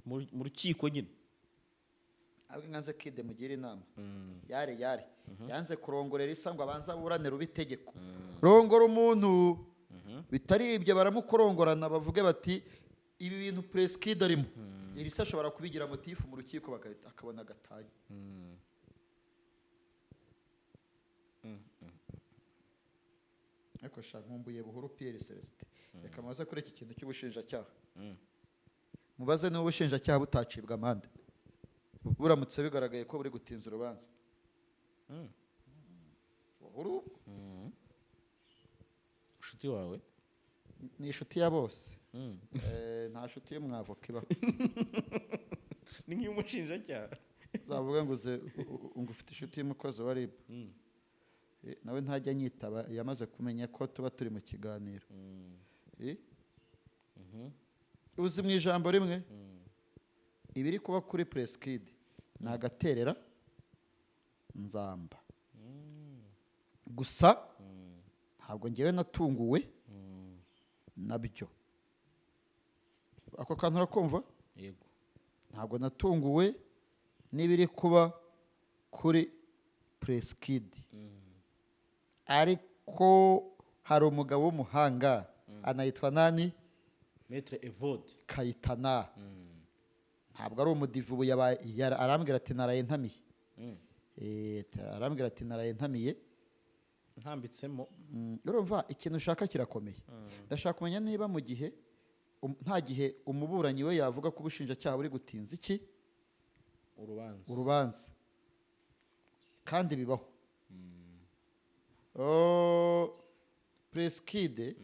mu rukiko nyine abwe nganze Kide mugira inama yare yanze kurongorera isa ngo abanza aburane rubitegeko rongora umuntu bitari ibyo baramukorongorana bavuge bati ibi bintu Preskide arimo iri se ashobora kubigira motifu mu rukiko bagahita akabona gatanye ariko shankumbuye buhuru Pierre Celestin reka maze kuri iki kintu cy'ubushinjacyaha mubaze niba ubushinjacyaha butacibwa amande buramutse bigaragaye ko buri gutinza urubanza buhuru inshuti wawe ni inshuti ya bose nta nshuti y'umwavoka ibaho ni nk'umushinjacyaha zavuga ngo ufite inshuti y'umukozi wa RIB nawe ntajya anyitaba yamaze kumenya ko tuba turi mu kiganiro uzi mu ijambo rimwe ibiri kuba kuri Preskide ni agaterera nzamba gusa ntabwo ngewe natunguwe nabyo ako kantu urakumva yego ntabwo natunguwe n'ibiri kuba kuri Preskide ariko hari umugabo w'umuhanga anayitwa nani Maître Evode Kayitana ntabwo ari umudivu arambwira ati naraye ntamiye arambwira ati naraye ntamiye ntambitsemo urumva ikintu ushaka kirakomeye ndashaka kumenya niba mu gihe nta gihe umuburanyi we yavuga ko ubushinjacyaha buri gutinza iki urubanza kandi bibaho Preskide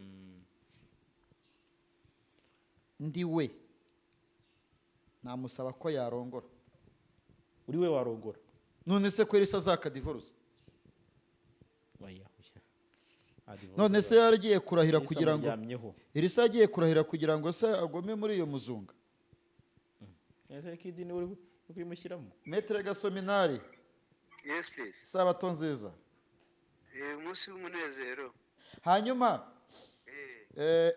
ndi we namusaba ko yarongora uri we warongora none se ko irisa zakadivorce none se yaragiye kurahira kugira ngo irisa yagiye kurahira kugira ngo se agome muri iyo muzunga ese Kide ni uri kuyimushyiramo Maître Gasominari yes please sabato nziza umunsi w'umunezero hanyuma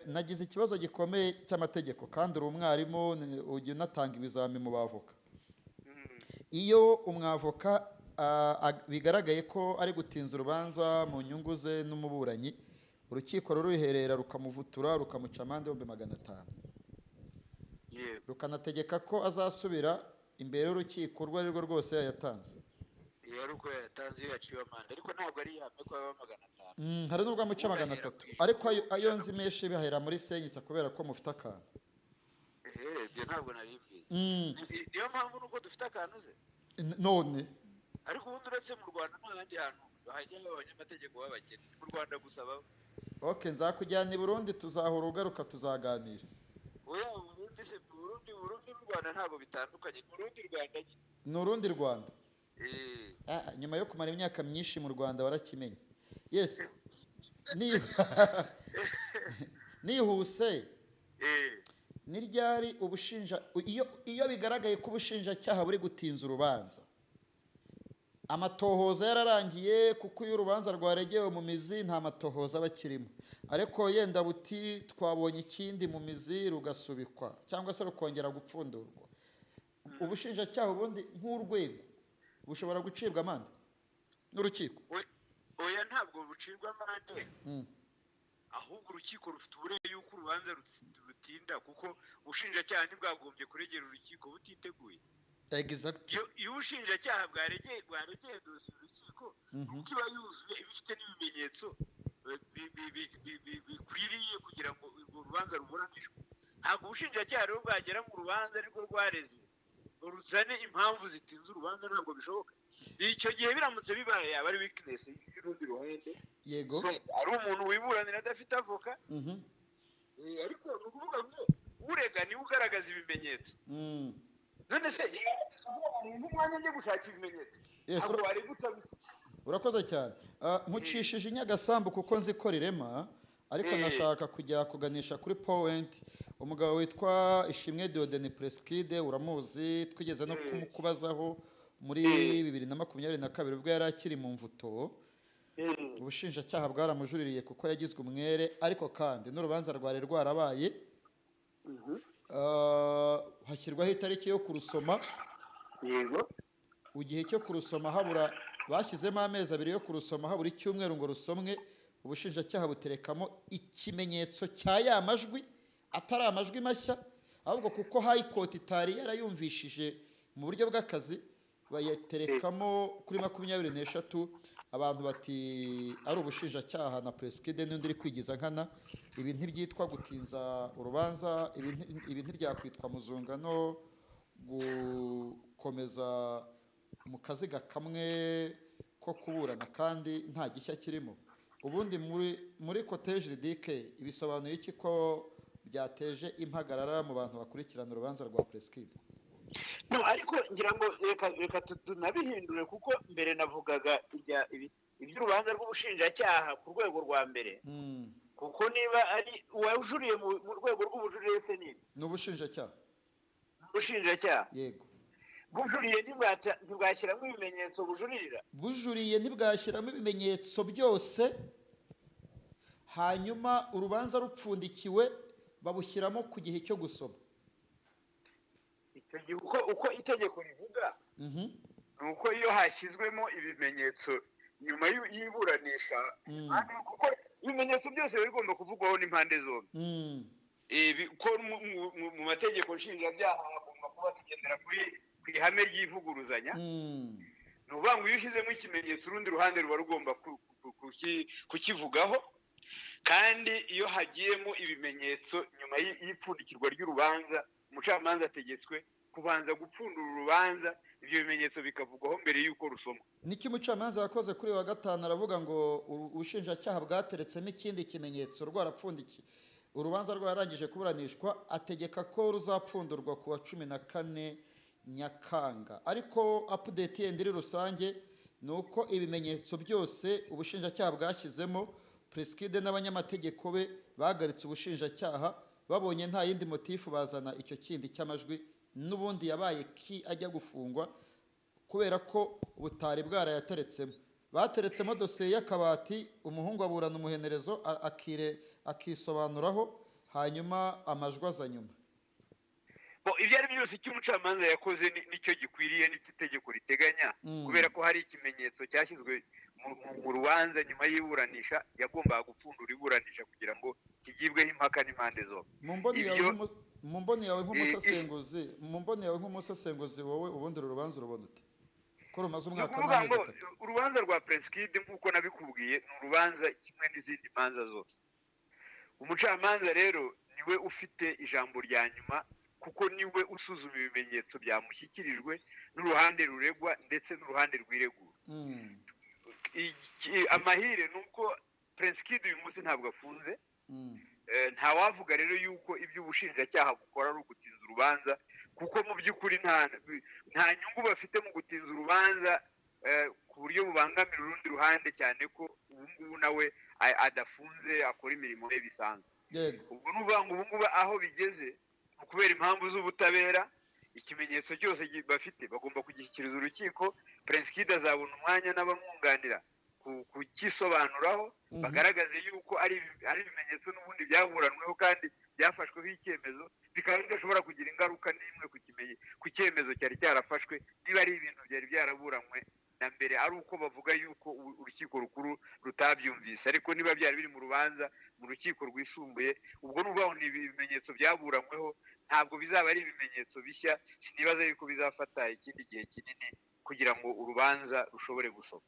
nagize ikibazo gikomeye cy'amategeko kandi uri umwarimu ujya unatanga ibizami mu bavoka iyo umwavoka bigaragaye ko ari gutinza urubanza mu nyungu ze n'umuburanyi urukiko ruruherera rukamuvutura rukamuca amande $500 rukanategeka ko azasubira imbere y'urukiko urwo ari rwo rwose yayatanze iyo ari uko yayatanze yaciwe amande ariko ntabwo ari yame ko yaba $500 hari n'ubwo amuca 300 ariko ayo nzi menshi bihera muri senyisa kubera ko mufite akantu. Ibyo ntabwo naribwiye. Niyo mpamvu nuko dufite akantu ze. None ariko ubundi uretse mu Rwanda n'ahandi hantu hajyaho abanyamategeko b'abakene mu Rwanda gusaba. Okay, nzakujyana i Burundi tuzahura ugaruka tuzaganira. Oya Burundi se Burundi n'u Rwanda ntabwo bitandukanye. Burundi Rwanda ni urundi Rwanda. Nyuma yo kumara imyaka myinshi mu Rwanda warakimenye. Yes. Nihuse. Ni ryari ubushinja iyo bigaragaye ko ubushinjacyaha buri gutinza urubanza, amatohoza yararangiye kuko iyo urubanza rwaregewe mu mizi nta matohoza bakirimo, ariko yenda buti twabonye ikindi mu mizi rugasubikwa cyangwa se rukongera gupfundurwa, ubushinjacyaha ubundi nk'urwego bushobora gucibwa amande n'urukiko? Oya ntabwo bucibwa amande, ahubwo urukiko rufite uburere yuko urubanza rutinda kuko ubushinjacyaha ntibwagombye kuregera urukiko butiteguye. Exactly. Iyo ubushinjacyaha bwaregeye dosiye urukiko nuko iba yuzuye ibifite n'ibimenyetso bikwiriye kugira ngo urwo rubanza ruburanishwe. Ntabwo ubushinjacyaha rero bwagera mu rubanza ariko rwareze ngo ruzane impamvu zitinze urubanza, ntabwo bishoboka. Icyo gihe biramutse bibaye yaba ari weakness y'urundi ruhande. Yego. Ari umuntu wiburanira adafite avoka. Ariko ni ukuvuga ngo urega niwe ugaragaza ibimenyetso. None se umwanya njye gushaka ibimenyetso. Ntabwo wari gutabisa. Urakoze cyane. Nkucishije inyagasambu kuko nzi ko rirema, ariko nashaka kujya kuganisha kuri point. Umugabo witwa Ishimwe Diodene Preskide uramuzi, twigeze no kumukubazaho muri 2022 ubwo yari akiri mu mvuto. Ubushinjacyaha bwaramujuririye kuko yagizwe umwere, ariko kandi n'urubanza rwari rwarabaye. Hashyirwaho itariki yo kurusoma. Yego. Igihe cyo kurusoma habura, bashyizemo amezi 2 yo kurusoma, habura icyumweru ngo rusomwe. Ubushinjacyaha buterekamo ikimenyetso cya ya majwi atari amajwi mashya, ahubwo kuko High Court itari yarayumvishije mu buryo bw'akazi, bayaterekamo kuri 23. Abantu bati ari ubushinjacyaha na Preskide n'undi uri kwigiza nkana. Ibi ntibyitwa gutinza urubanza, ibi ntibyakwitwa muzungano, gukomeza mu kaziga kamwe ko kuburana kandi nta gishya kirimo. Ubundi muri côté juridique ibisobanuye iki ko byateje impagarara mu bantu bakurikirana urubanza rwa Preskide? No, ariko ngira ngo reka tunabihindure kuko mbere navugaga iby'urubanza rw'ubushinjacyaha ku rwego rwa mbere. Kuko niba ari uwajuriye mu rwego rw'ubujurire se nini? N'ubushinjacyaha. Ubushinjacyaha. Yego. Bujuriye ntibwashyiramo ibimenyetso bujuririra. Bujuriye ntibwashyiramo ibimenyetso byose, hanyuma urubanza rupfundikiwe babushyiramo ku gihe cyo gusoma. Icyo gihe uko itegeko rivuga ni uko iyo hashyizwemo ibimenyetso nyuma y'iburanisha, kuko ibimenyetso byose biba bigomba kuvugwaho n'impande zombi. Ko mu mategeko nshinjabyaha hagomba kuba tugendera ku ihame ry'ivuguruzanya. Ni ukuvuga ngo iyo ushyizemo ikimenyetso urundi ruhande ruba rugomba kukivugaho, kandi iyo hagiyemo ibimenyetso nyuma y'ipfundikirwa ry'urubanza, umucamanza ategetswe kubanza gupfundura urubanza, ibyo bimenyetso bikavugwaho mbere y'uko rusomwa. Niki umucamanza yakoze kuri wa gatanu, aravuga ngo ubushinjacyaha bwateretsemo ikindi kimenyetso rwarapfundikiye, urubanza rwarangije kuburanishwa, ategeka ko ruzapfundurwa ku wa 14 Nyakanga. Ariko update yendiri rusange nuko ibimenyetso byose ubushinjacyaha bwashyizemo, Preskide n'abanyamategeko be bagaritse ubushinjacyaha, babonye nta yindi motifu bazana icyo kindi cy'amajwi, n'ubundi yabaye ki ajya gufungwa kubera ko ubutari bwarayateretsemo. Bateretsemo dosiye y'akabati, umuhungu aburana umuhenerezo akisobanuraho, hanyuma amajwi aza nyuma. Ibyo ari byose icyo umucamanza yakoze nicyo gikwiriye n'ikitegeko riteganya, kubera ko hari ikimenyetso cyashyizwe mu rubanza nyuma y'iburanisha, yagombaga gupfundura iburanisha kugira ngo kigibweho impaka n'impande zombi. Mu mboni yawe nk'umusesenguzi wowe ubundi uru rubanza urubona ute ko rumaze ni umwaka ukuvuga ngo n'amezi 3. urubanza rwa Prince Kid nk'uko nabikubwiye ni urubanza kimwe n'izindi manza zose. Umucamanza rero niwe ufite ijambo rya nyuma kuko niwe usuzuma ibimenyetso byamushyikirijwe n'uruhande ruregwa ndetse n'uruhande rwiregura. Amahire ni uko Prince Kid uyu munsi ntabwo afunze. Nta wavuga rero yuko ibyo ubushinjacyaha bukora ari ugutinza urubanza kuko mu by'ukuri nta nyungu bafite mu gutinza urubanza ku buryo bubangamira urundi ruhande, cyane ko ubu ngubu nawe adafunze akora imirimo ye bisanzwe. Ubwo ni ukuvuga ngo ubu ngubu aho bigeze ni ukubera impamvu z'ubutabera, ikimenyetso cyose bafite bagomba kugishyikiriza urukiko. Prince Kid azabona umwanya n'abamwunganira kukisobanuraho, bagaragaze yuko ari ibimenyetso n'ubundi byaburanweho kandi byafashweho icyemezo, bikaba bidashobora kugira ingaruka n'imwe ku cyemezo cyari cyarafashwe niba ari ibintu byari byaraburanywe na mbere, ari uko bavuga yuko urukiko rukuru rutabyumvise. Ariko niba byari biri mu rubanza mu rukiko rwisumbuye, ubwo n'ubwo ni ibimenyetso byaburanyweho, ntabwo bizaba ari ibimenyetso bishya. Sinibaza yuko bizafata ikindi gihe kinini kugira ngo urubanza rushobore gusohoka.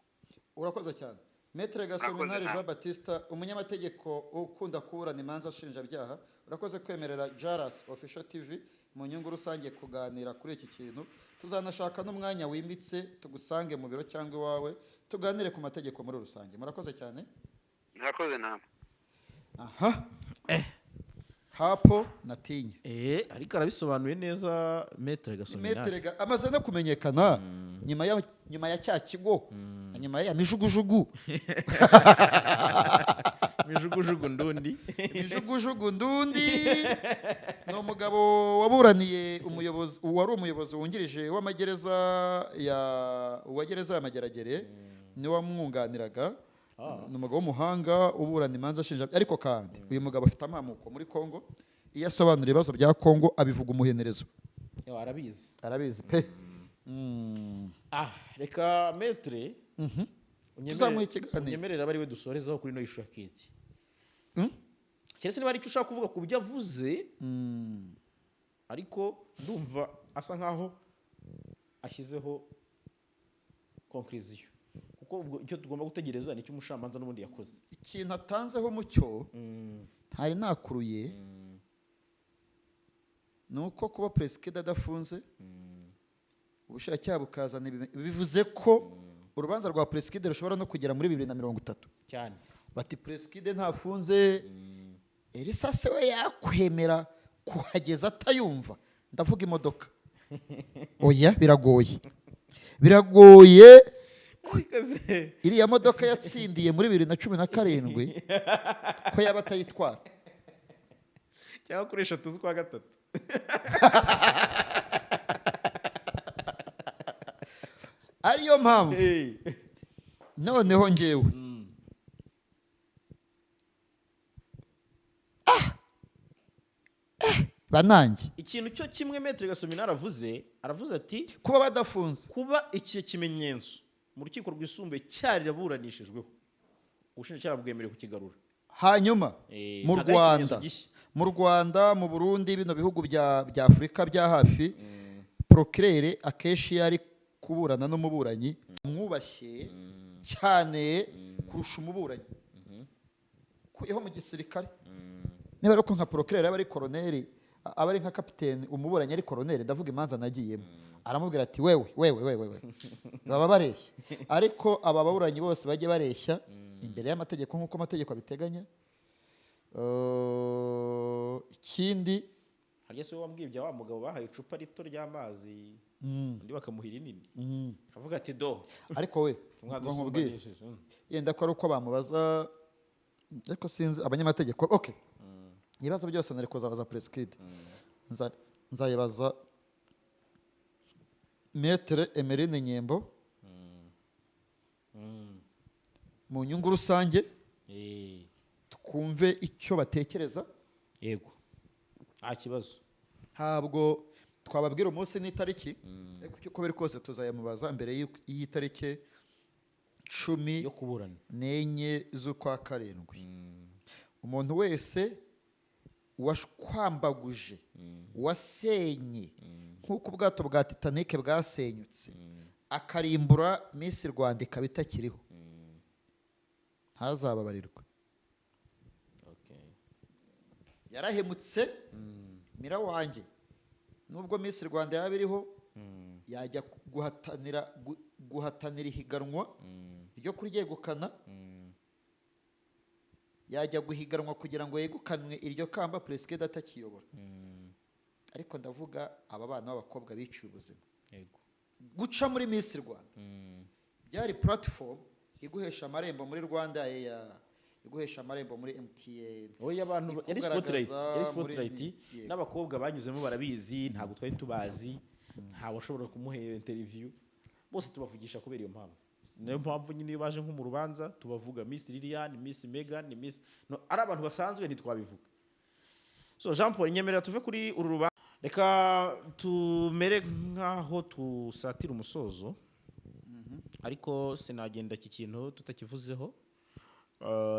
Urakoze cyane Maître Gasominari Jean Baptiste, umunyamategeko ukunda kuburana imanza nshinjabyaha. Urakoze kwemerera Jaras Official TV mu nyungu rusange kuganira kuri iki kintu. Tuzanashaka n'umwanya wimbitse tugusange mu biro cyangwa iwawe tuganire ku mategeko muri rusange. Murakoze cyane. Murakoze namwe. Hapo natinya. Ariko arabisobanuye neza Maître Gasominari. Maître amaze no kumenyekana nyuma ya cya kigo, nyuma ya mijugujugu. Mijugujugu ndundi. Mijugujugu ndundi. No mugabo waburaniye umuyobozi, wari umuyobozi wungirije w'amagereza ya Mageragere, ni wamwunganiraga. Ni umugabo w'umuhanga uburana imanza nshinjabyaha. Ariko kandi uyu mugabo afite amamuko muri Kongo, iyo asobanura ibibazo bya Kongo abivuga umuhenerezo. Arabizi pe. Reka Maître tuzamuha ikiganiro, unyemerera bari we dusorezaho kuri no issue ya Kid. Cyese niba ari cyo ushaka kuvuga ku byo avuze, ariko ndumva asa nkaho ashyizeho conclusion, kuko ubwo icyo tugomba gutegereza nicyo umushamanza n'ubundi yakoze. Ikintu atanzeho umucyo ntari nakuruye nuko kuba Prince Kid adafunze ubushinjacyaha bukazana bivuze ko urubanza rwa Prince Kid rushobora no kugera muri 2030 cyane. Bati Prince Kid ntafunze, Elisa se we yakwemera kuhageza atayumva? Ndavuga imodoka. Oya, biragoye iriya modoka yatsindiye muri 2017 ko yaba atayitwara cyangwa kuresha tuzi kwa gatatu. Ariyo mpamvu noneho ngewe banange ikintu cyo kimwe Maître Gasominari aravuze ati kuba badafunze, kuba iki kimenyetso mu rukiko rwisumbuye cyaraburanishijweho ubushinjacyaha bwemerewe kukigarura. Hanyuma mu Rwanda, mu Burundi, bino bihugu bya Afurika bya hafi, procureur akeshi yari kuburana n'umuburanyi mwubashye cyane kurusha umuburanyi. Kuyeho mu gisirikare niba ariko nka procureur aba ari colonel, aba ari nka capitaine, umuburanyi ari colonel, ndavuga imanza nagiyemo, aramubwira ati wewe baba bareshya. Ariko aba baburanyi bose bajye bareshya imbere y'amategeko nk'uko amategeko abiteganya. Ikindi harya se wambwibye wa mugabo bahaye icupa rito ry'amazi undi bakamuhira inini, avuga ati do. Ariko we nkubwire yenda ko ari uko bamubaza, ariko sinzi abanyamategeko. Okay, ibibazo byose nari kuzabaza Prince Kid nzayibaza Maître Emeline Nyembo mu nyungu rusange, twumve icyo batekereza. Yego, nta kibazo. Ntabwo twababwira umunsi n'itariki, ariko uko biri kose tuzayamubaza mbere y'itariki 10 yo kuburana n'enye z'ukwa karindwi. Umuntu wese washwambaguje, wasenye nk'uko ubwato bwa Titanic bwasenyutse, akarimbura Miss Rwanda ikaba itakiriho ntazababarirwe. Okay. Yarahemutse mira wanjye nubwo Miss Rwanda yaba iriho yajya guhatanira ihiganwa ryo kuryegukana, yajya guhiganwa kugira ngo yegukanwe iryo kamba President atakiyobora. Ariko ndavuga aba bana b'abakobwa biciye ubuzima. Yego. Guca muri Miss Rwanda byari platform iguhesha amarembo muri Rwanda iguhesha amarembo muri MTN. Oya abantu yari spotlight n'abakobwa banyuzemo barabizi, ntabwo twari tubazi, nta washobora kumuhera interview, bose tubavugisha kubera iyo mpamvu. Niyo mpamvu nyine iyo baje nko mu rubanza tubavuga Miss Lilian, Miss Megan, Miss no ari abantu basanzwe ntitwabivuga. So Jean Paul nyemerera tuve kuri uru rubanza, reka tumere nkaho tusatira umusozo. Ariko sinagenda iki kintu tutakivuzeho,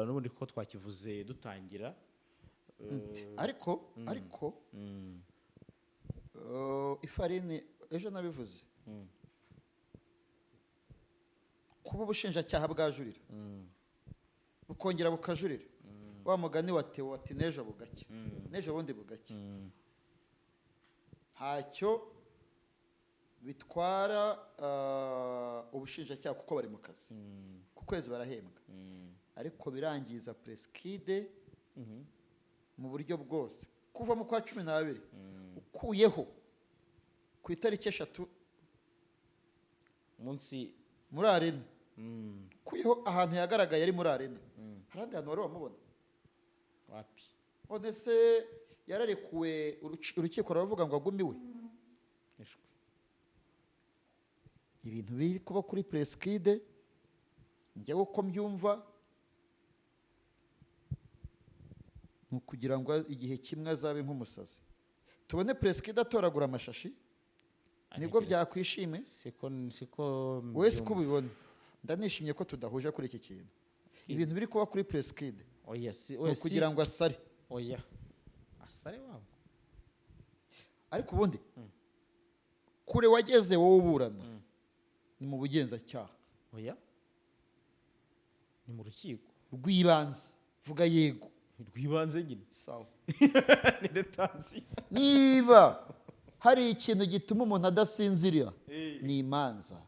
n'ubundi ko twakivuze dutangira. Ariko ifarini ejo nabivuze kuba ubushinjacyaha bwajurira bukongera bukajurira, wa mugani wa Theo ati nejo bugacya nejo bundi bugacya, ntacyo bitwara ubushinjacyaha kuko bari mu kazi ku kwezi barahembwa. Ariko birangiza President mu buryo bwose kuva mu kwa 12 ukuyeho ku itariki 3 munsi muri arena, kuyeho ahantu yagaragaye ari muri arena. Harandi hantu wari wamubona wapi? None se yararekuwe urukiko ruravuga ngo agumiwe? Ibintu biri kuba kuri President njyewe uko mbyumva nukugira ngo igihe kimwe azabe nk'umusazi. Tubone President atoragura amashashi nibwo byakwishime. Siko wese ko ubibona. Ndanishimye ko tudahuje kuri iki kintu. Ibintu biri kuba kuri President oya kugira ngo asare. Oya asare wabo. Ariko ubundi kure wageze wowe uburana ni mu bugenzacyaha. Oya ni mu rukiko rw'ibanze. Vuga yego rw'ibanze nyine. Sawa. Ni detansi. Niba hari ikintu gituma umuntu adasinzira ni imanza.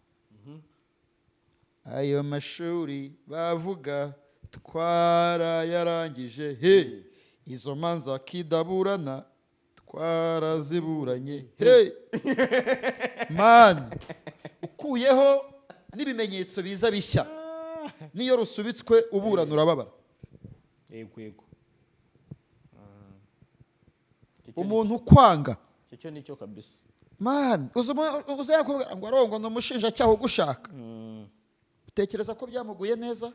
Ayo mashuri bavuga twarayarangije he, izo manza kidaburana twaraziburanye he. Man, ukuyeho n'ibimenyetso biza bishya niyo rusubitswe uburana urababara. Yego. Umuntu kwanga cyo nicyo kabisa. Man, uzayakuvuga ngo arongo no mushinjacyaha ugushaka. Utekereza ko byamuguye neza?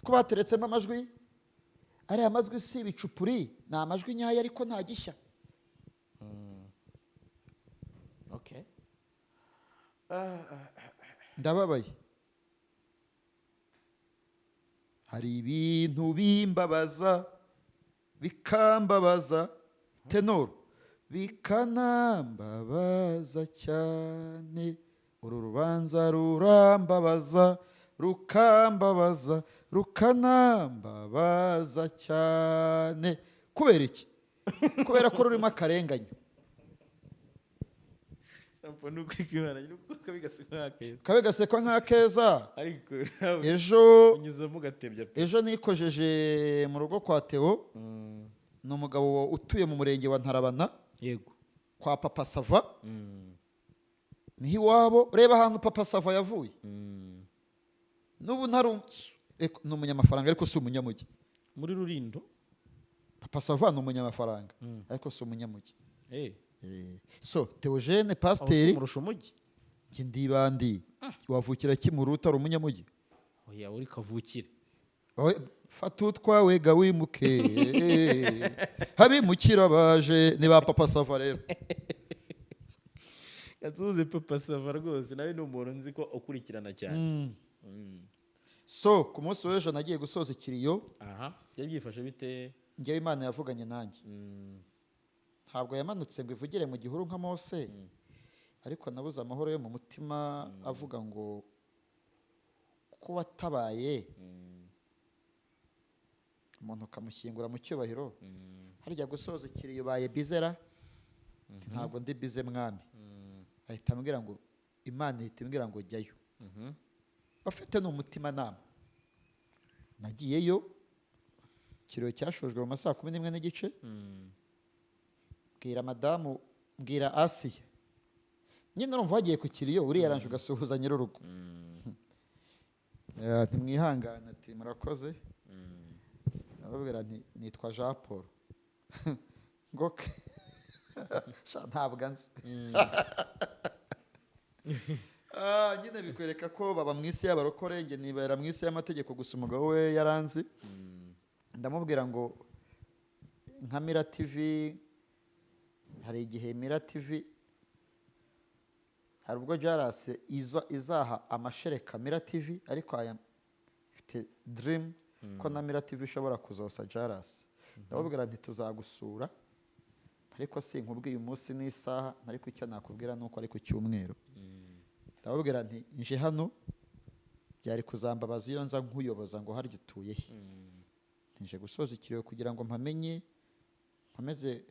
Ko bateretsemo amajwi, ari amajwi si ibicupuri, ni amajwi nyayo ariko nta gishya. Okay. Ndababaye. Hari ibintu bimbabaza bikambabaza tenor bikanambabaza cyane. Uru rubanza rurambabaza rukambabaza rukanambabaza cyane. Kubera iki? Kubera ko rurimo akarenganya. Kabe gasekwa nk'akeza. Ejo nikojeje mu rugo kwa Theo. Ni umugabo utuye mu murenge wa Ntarabana. Yego. Kwa Papa Sava. Niho iwabo. Reba ahantu Papa Sava yavuye. N'ubu ni umunyamafaranga ariko si umunyamujyi. Muri Rulindo. Papa Sava ni umunyamafaranga ariko si umunyamujyi. So Theogene Pasiteri murusha umujyi. Ndi bandi wavukira Kimuruta ari umunyamujyi. Oya uri kavukire. Fata utwawe ga wimuke. Habimukira baje ni ba Papa Sava rero. Yatuze Papa Sava rwose nawe ni umuntu nzi ko ukurikirana cyane. So ku munsi w'ejo nagiye gusoza ikiriyo. Byari byifashe bite? Njyewe Imana yavuganye nanjye. Ntabwo yamanutse ngo ivugire mu gihuru nka Mose. ariko nabuze amahoro yo mu mutima avuga ngo ko watabaye umuntu ukamushyingura mu cyubahiro harya gusoza ikiriyo ubaye bizera ntabwo ndi bize mwami ahita ambwira ngo Imana ihita imbwira ngo jyayo bafite n'umutima nama nagiyeyo ikiriyo cyashojwe mu masaa 11:15 mbwira madamu mbwira Asiya nyine urumva wagiye ku kiriyo uriya aranje ugasuhuza nyir'urugo ntimwihangane ati murakoze nababwira nti nitwa Jean Paul ngo ntabwo nzi nyine bikwereka ko baba mu isi y'abarokore njye nibera mu isi y'amategeko gusa umugabo we yaranzi ndamubwira ngo nka Mira TV hari igihe Mira TV hari ubwo Jaras izaha amashereka Mira TV ariko aya mfite dream ko na Mira TV ishobora kuzosa Jaras ndababwira nti tuzagusura ariko sinkubwiye umunsi n'isaha ariko icyo nakubwira nuko ari ku cyumweru ndababwira nti nje hano byari kuzambabaza iyo nza nkuyoboza ngo harya utuye he nje gusoza ikiriyo kugira ngo mpamenye nkomeze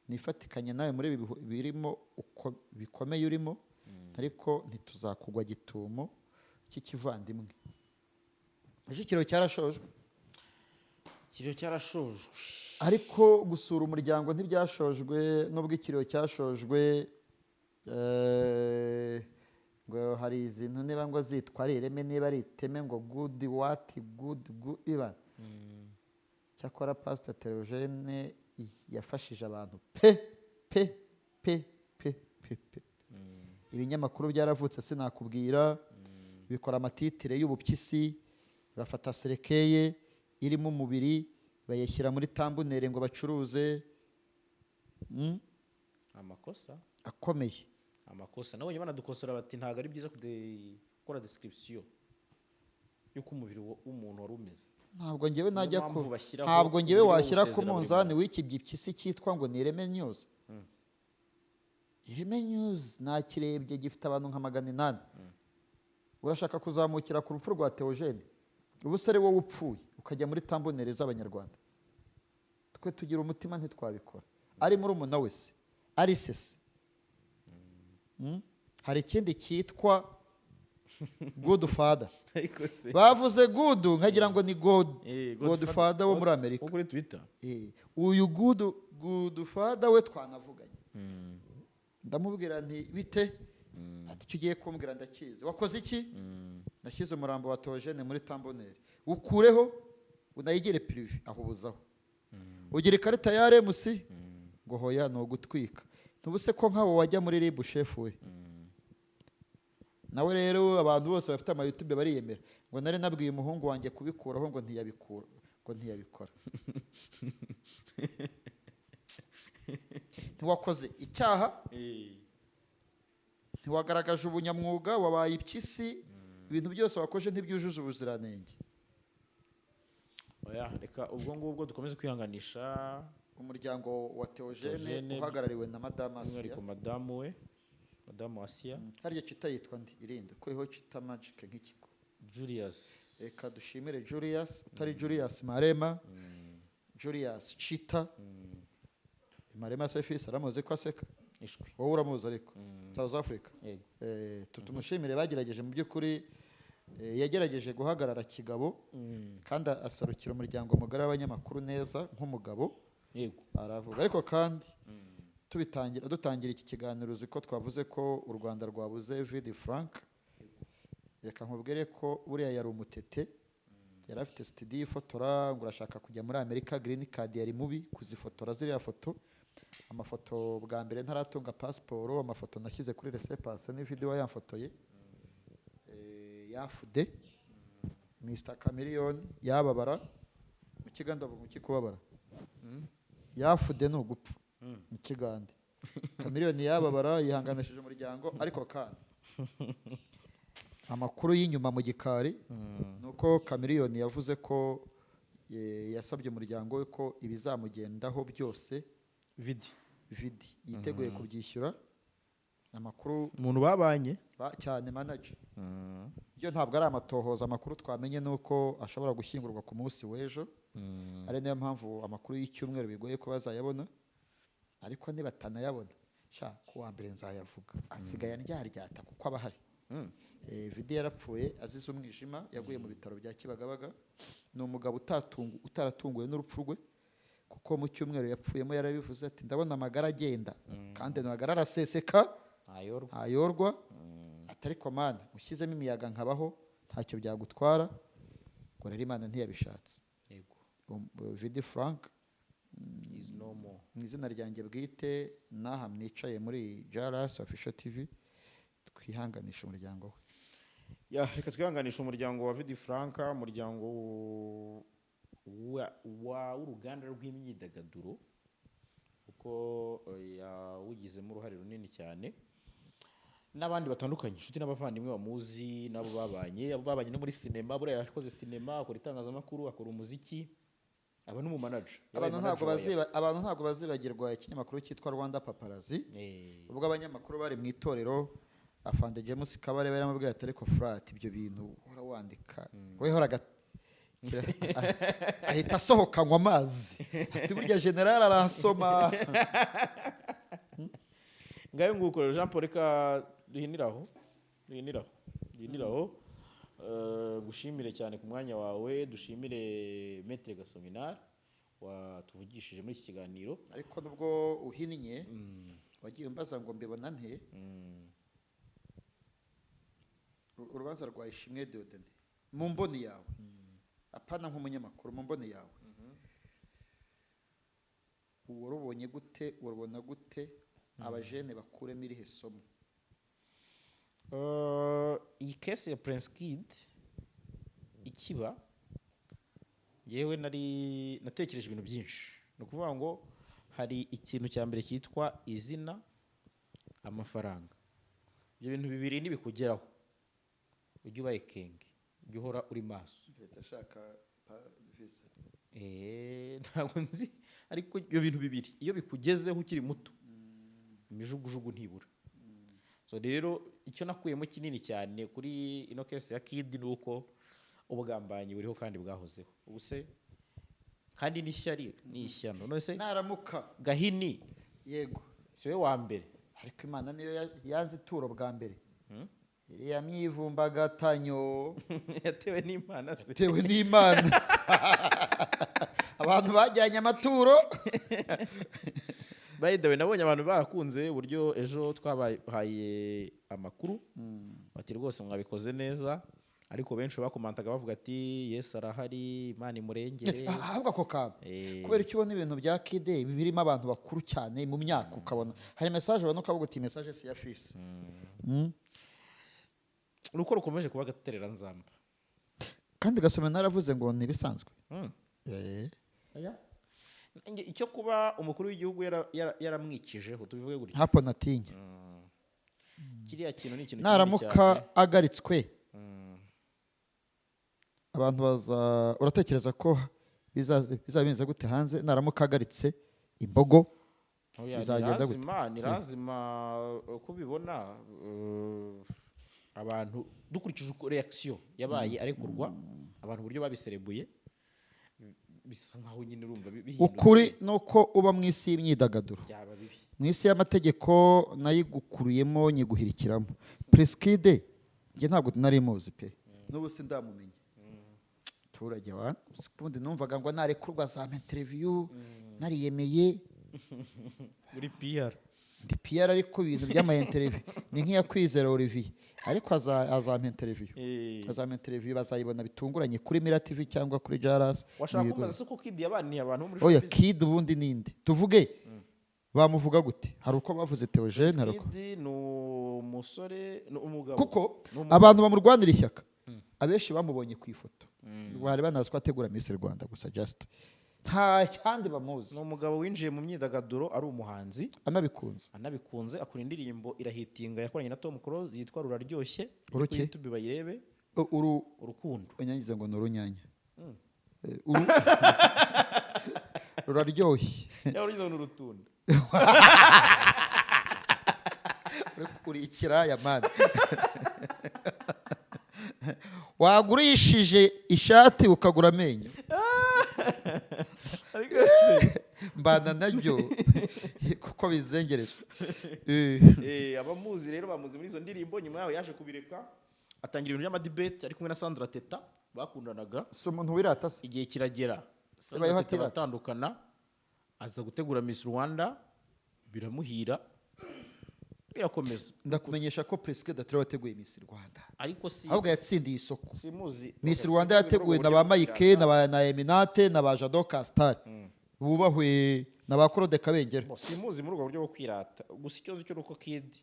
nifatikanye nawe muri ibi birimo uko bikomeye urimo ariko ntituzakugwa gitumo cy'ikivandimwe ikiriyo cyarashojwe ariko gusura umuryango ntibyashojwe nubwo ikiriyo cyashojwe ngo hari izintu niba ngo zitwa ari ireme niba ari iteme ngo good what good iba cyakora Pastor Theogene yafashije abantu pe ibinyamakuru byaravutse sinakubwira bikora amatitire y'ubupyisi bafata serekeye irimo umubiri bayishyira muri tambunere ngo bacuruze amakosa akomeye amakosa nabonye banadukosora bati ntago ari byiza gukora description yuko umubiri w'umuntu wari umeze ntabwo ngewe najya ko ntabwo ngewe washyira ku munzani w'iki byipyisi cyitwa ngo ni Ireme News Ireme News nakirebye gifite abantu nka 800 urashaka kuzamukira ku rupfu rwa Theogene ubu se ari wowe upfuye ukajya muri tambonere z'abanyarwanda twe tugira umutima ntitwabikora ari muri umuna wese ari sese hari ikindi cyitwa Good Father bavuze good nkagira ngo ni God Father wo muri Amerika kuri Twitter uyu good Father we twanavuganye ndamubwira nti bite ati icyo ugiye kumbwira ndakizi wakoze iki nashyize umurambo wa Theogene muri tambonere ukureho unayigire prive aho ubuzaho ugira ikarita ya RMC ngo hoya no gutwika ntubuse ko nkawo wajya muri RIB chef we nawe rero abantu bose bafite ama YouTube bariyemera ngo nari nabwiye umuhungu wanjye kubikuraho ngo ntiyabikora ntiwakoze icyaha ntiwagaragaje ubunyamwuga wabaye ipyisi ibintu byose wakoje ntibyujuje ubuziranenge oya reka ubwo ngubwo dukomeze kwihanganisha umuryango wa Theogene uhagarariwe na Madame Asiya ariko Madame Asiya harya cita yitwa ndi irinde ko iho cita magic nk'ikigo Julius reka dushimire Julius utari Julius Marema Julius Chita Marema Sefis aramuze ko aseka ishwe wowe uramuzi ariko South Africa tutumushimire bagerageje mu by'ukuri yagerageje guhagarara kigabo kandi asarukira umuryango mugari w'abanyamakuru neza nk'umugabo yego aravuga ariko kandi dutangira iki kiganiro uzi ko twavuze ko u Rwanda rwabuze Vidi Frank reka nkubwire ko buriya yari umutete yari afite studio ifotora ngo urashaka kujya muri Amerika green card yari mubi kuzifotora ziriya foto amafoto bwa mbere ntaratunga passport amafoto nashyize kuri reception ni video yamfotoye yafude Mr Chameleone yababara mu kiganda mu kikubabara yafude no gupfa mu kigande Chameleone yababara yihanganishije umuryango ariko kandi amakuru y'inyuma mu gikari nuko Chameleone yavuze ko yasabye umuryango we ko ibizamugendaho byose vidi yiteguye kubyishyura amakuru umuntu babanye cyane manager byo ntabwo ari amatohoza. Amakuru twamenye nuko ashobora gushyingurwa ku munsi w'ejo, ari nayo mpamvu amakuru y'icyumweru bigoye ko bazayabona, ariko nibatanayabona sha kuwa mbere nzayavuga. Asigaye andyaryata kuko aba ahari. Vidi yarapfuye azize umwijima, yaguye mu bitaro bya Kibagabaga. Ni umugabo utaratunguwe n'urupfu rwe, kuko mu cyumweru yapfuyemo yarabivuze ati ndabona amagara agenda kandi amagara araseseka ayorwa. Atari komanda ushyizemo imiyaga nkabaho ntacyo byagutwara, ngo rero Imana ntiyabishatse. Yego Vidi Frank mu izina ryanjye bwite n'aha mwicaye muri Jaras Official TV, twihanganisha umuryango we. Reka twihanganisha umuryango wa Vidi Frank, umuryango w'uruganda rw'imyidagaduro, kuko yawugizemo uruhare runini cyane, n'abandi batandukanye, inshuti n'abavandimwe bamuzi nabo babanye no muri sinema. Buriya yakoze sinema, akora itangazamakuru, akora umuziki, aba n'umumanager. Abantu ntabwo bazibagirwa ikinyamakuru cyitwa Rwanda Paparazzi, ubwo abanyamakuru bari mu itorero. Afande James Kabarebe yaramubwiye ati ariko Frat, ibyo bintu uhora wandika we horaga ahita asohokanywa amazi ati burya general aransoma. Ngayo nguko Jean Paul, reka duhiniraho gushimire cyane ku mwanya wawe, dushimire Maître Gasominari watuvugishije muri iki kiganiro. Ariko nubwo uhinnye wagiye umbaza ngo mbibona nte, urubanza rwa Ishimwe Dieudonné mu mboni yawe, apana nk'umunyamakuru, mu mboni yawe urubonye gute, urubona gute, abajene bakuremo irihe somo? Iyi case ya Prince Kid ikiba, yewe natekereje ibintu byinshi. Ni ukuvuga ngo hari ikintu cya mbere cyitwa izina, amafaranga. Ibyo bintu bibiri nibikugeraho ujye ubaye kenge, ujye uhora uri maso. Ntabwo nzi, ariko ibyo bintu bibiri iyo bikugezeho ukiri muto, imijugujugu ntibura. So rero icyo nakuyemo kinini cyane kuri ino case ya Kid ni uko ubugambanyi buriho kandi bwahozeho. Ubuse kandi n'ishyari n'ishyano, none se naramuka Gahini yego siwe wa mbere, ariko Imana niyo yanze ituro bwa mbere. Iriya myivumbagatanyo yatewe n'Imana se, yatewe n'Imana. Abantu bajyanye amaturo. By the way, nabonye abantu barakunze uburyo ejo twabahaye amakuru bati rwose mwabikoze neza, ariko benshi bakomantaga bavuga ati Yesu arahari, Imana imurengere. Ahubwo ako kantu kubera icyo ubona ibintu bya Kid birimo abantu bakuru cyane mu myaka, ukabona hari message ubona ukavuga uti message si ya fils. Nuko rukomeje kuba gaterera nzamba, kandi Gasomena naravuze ngo nibisanzwe. Icyo kuba umukuru w'igihugu yaramwikijeho tubivuge gutya, hapo natinya kiriya kintu ni ikintu naramuka agaritswe. Abantu uratekereza ko bizabiza gute hanze naramuka agaritse imbogo? Bizagenda gute? Ni lazima uko bibona abantu dukurikije uko reaction yabaye arekurwa, abantu buryo babiserebuye bisa nkaho nyine urumva bihindutse. Ukuri nuko uba mu isi y'imyidagaduro, mu isi y'amategeko nayigukuruyemo nyiguhirikiramo. Prince Kid njye ntabwo nari muzi pe, n'ubu sindamumenye. Turajya wa ubundi numvaga ngo narekurwa za interview nariyemeye muri PR ndi PR, ariko ibintu by'ama interview ni nk'iya Kwizera Olivier, ariko azampa interview bazayibona bitunguranye kuri Mira TV cyangwa kuri Jaras. Washaka kumaza se ko Kid yabaniye abantu muri Oya Kid ubundi ninde tuvuge, bamuvuga gute? Hari uko bavuze Theogene, hari uko Kid no musore no umugabo, kuko abantu bamurwanira ishyaka abenshi bamubonye ku ifoto, bari banazi ko ategura Miss Rwanda gusa just nta kandi bamuzi. Ni umugabo winjiye mu myidagaduro ari umuhanzi, anabikunze akora indirimbo irahitinga yakoranye na Tom Close yitwa Ruraryoshye, kuri YouTube bayirebe. Urukundo unyangize ngo nurunyanya ruraryoshye yarugize n'urutunda uri ikiraya mani. Wagurishije ishati ukagura amenyo. ariko se Mbana nabyo kuko bizengereje. abamuzi rero bamuzi muri izo ndirimbo, nyuma yaho yaje kubireka atangira ibintu by'amadebate ari kumwe na Sandra Teta bakundanaga. Si umuntu wirata se. Igihe kiragera Yabayeho Sandra Teta atirata. batandukana, aza gutegura Miss Rwanda biramuhira birakomeza. Ndakumenyesha ko President atari wateguye Miss Rwanda, Ariko si ahubwo yatsindiye isoko. simuzi Miss Rwanda yateguwe na ba Mike na Eminate na ba Jado Castar, bubahwe na ba Claude Kabengera. simuzi muri ubwo buryo bwo kwirata. Gusa ikibazo cyo nuko Kid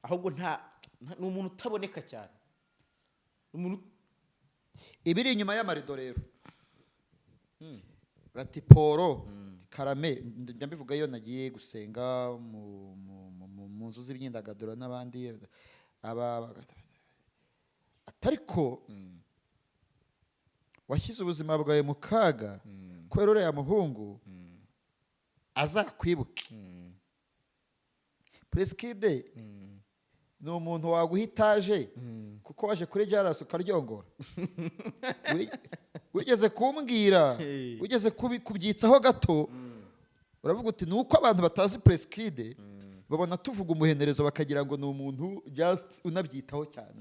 ahubwo ni umuntu utaboneka cyane, umuntu Ibiri inyuma y'amarido rero bati Poro Karame, njya mbivuga iyo nagiye gusenga mu nzu z'imyidagaduro n'abandi atariko washyize ubuzima bwawe mu kaga kubera uriya muhungu azakwibuke. President ni umuntu waguha itaje kuko waje kuri Jaras ukaryongora. Wigeze kumbwira, wigeze kubyitsaho gato, uravuga uti nuko abantu batazi President babona tuvuga umuhenerezo bakagira ngo ni umuntu just unabyitaho cyane.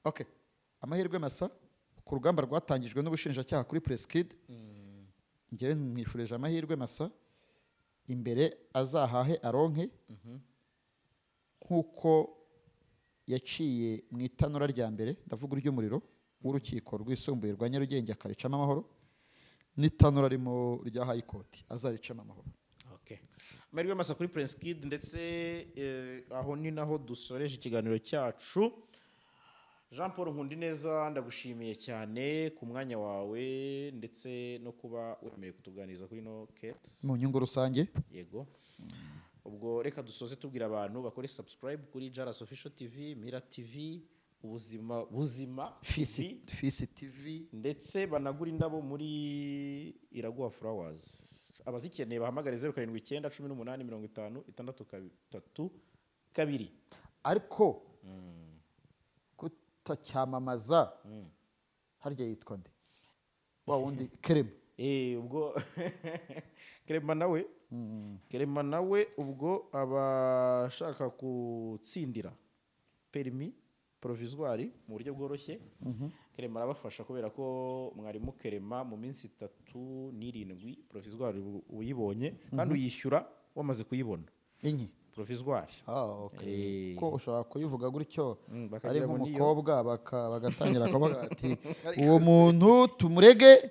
Okay, amahirwe masa ku rugamba rwatangijwe n'ubushinjacyaha kuri President. Njyewe mwifurije amahirwe masa, imbere azahahe aronke nk'uko yaciye mu itanura rya mbere, ndavuga iry'umuriro w'urukiko rwisumbuye rwa Nyarugenge akaricamo amahoro, n'itanura rimo rya High Court azaricamo amahoro. Amahirwe masa kuri Prince Kid. Ndetse aho ni naho dusoreje ikiganiro cyacu. Jean Paul Nkundineza, ndagushimiye cyane ku mwanya wawe ndetse no kuba wemeye kutuganiriza kuri no case Mu nyungu rusange. Yego. Ubwo reka dusoze tubwira abantu bakore subscribe kuri Jaras Official TV, Mira TV, Buzima Fisi TV, ndetse banagura indabo muri Iraguha Flowers. Abazikeneye bahamagare 079 18 50 63 ariko kutacyamamaza harya yitwa nde wa wundi Kerema. Ubwo Kerema nawe ubwo abashaka gutsindira permis provisoire mu buryo bworoshye, Kerema arabafasha kubera ko mwarimu Kerema mu minsi 37 provisoire uyibonye kandi uyishyura wamaze kuyibona. Inyi Provisoire. Okay. Ko ushaka kuyivuga gutyo ari bakagira ngo nk'umukobwa bagatangira kuvuga ati uwo muntu tumurege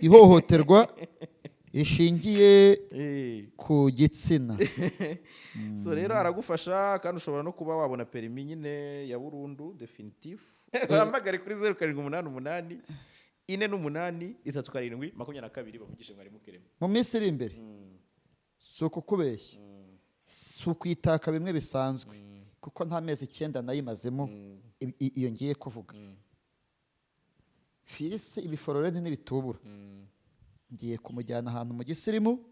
ihohoterwa rishingiye ku gitsina. So rero aragufasha kandi ushobora no kuba wabona permis nyine ya burundu definitive. Bahamagare kuri 0788 48 37 22 bavugishe mwarimu Kerema. Mu minsi iri imbere si ukukubeshya, si ukwitaka bimwe bisanzwe kuko nta mezi 9 nayimazemo iyo ngiye kuvuga. Fisi ibifororeni n'ibitubura ngiye kumujyana ahantu mu gisirimu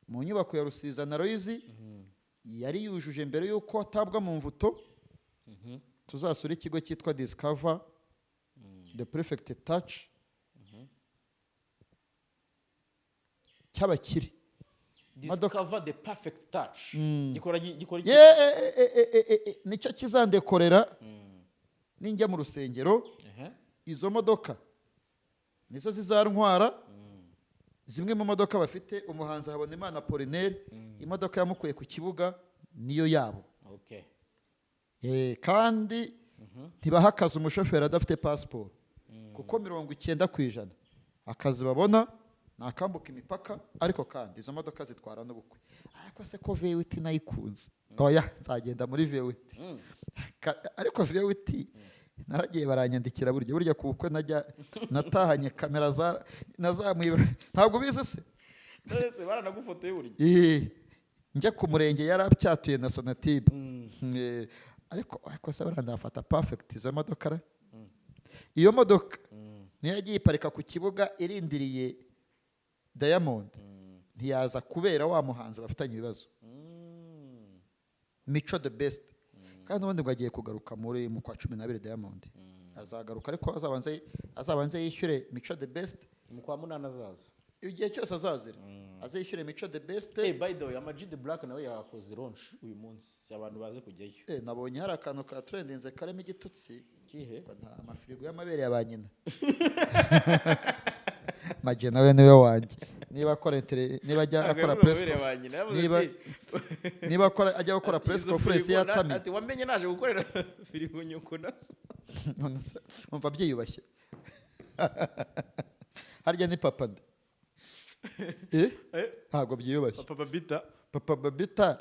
mu nyubako ya Rusiza na Roizi, yari yujuje mbere yuko atabwa mu mvuto. Tuzasura ikigo cyitwa Discover the Perfect Touch cy'abakire. Discover the Perfect Touch. Gikora nicyo kizandekorera ninjya mu rusengero. Izo modoka nizo zizantwara. Zimwe mu modoka bafite umuhanzi Habonimana Apollinaire, imodoka yamukuye ku kibuga niyo yabo. Kandi ntibahakaza umushoferi adafite passport kuko 90% akazi babona nakambuka imipaka. Ariko kandi izo modoka zitwara n'ubukwe. Ariko se ko VWT nayikunze, oya nzagenda muri VWT. Ariko VWT naragiye baranyandikira burya ku bukwe natahanye kamera nazamuye. Ntabwo bize se nese baranagufotoye burya. Njya ku murenge yarabyatuye na Sonatube. Ariko se barandafata perfect izo modoka. Iyo modoka niyo yagiye iparika ku kibuga irindiriye Diamond. ntiyaza kubera wa muhanzi bafitanye ibibazo. Mico the best kandi ubundi ngo agiye kugaruka mu kwa 12 Diamond azagaruka, ariko azabanze yishyure Mico the best mu kwa 8 azaza, igihe cyose azazira azishyure Mico the best. By the way, Ama G The Black nawe yakoze launch uyu munsi, abantu baze kujyayo. Nabonye hari akantu ka trendinze karimo igitutsi Kihe? nta amafirigo y'amabere ya ba nyina. Maje nawe niwe wanjye, niba ajya akora press niba ajya gukora press conference yatami ati wamenye naje gukorera firigo nyuko naso umva byiyubashye. Harya ni papa nde ntabwo byiyubashye. Papa Babita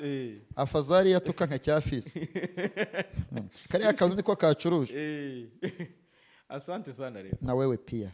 afazari yatuka nka cyafisi kariya kantu niko kacuruje. Asante sana rero na wewe pia.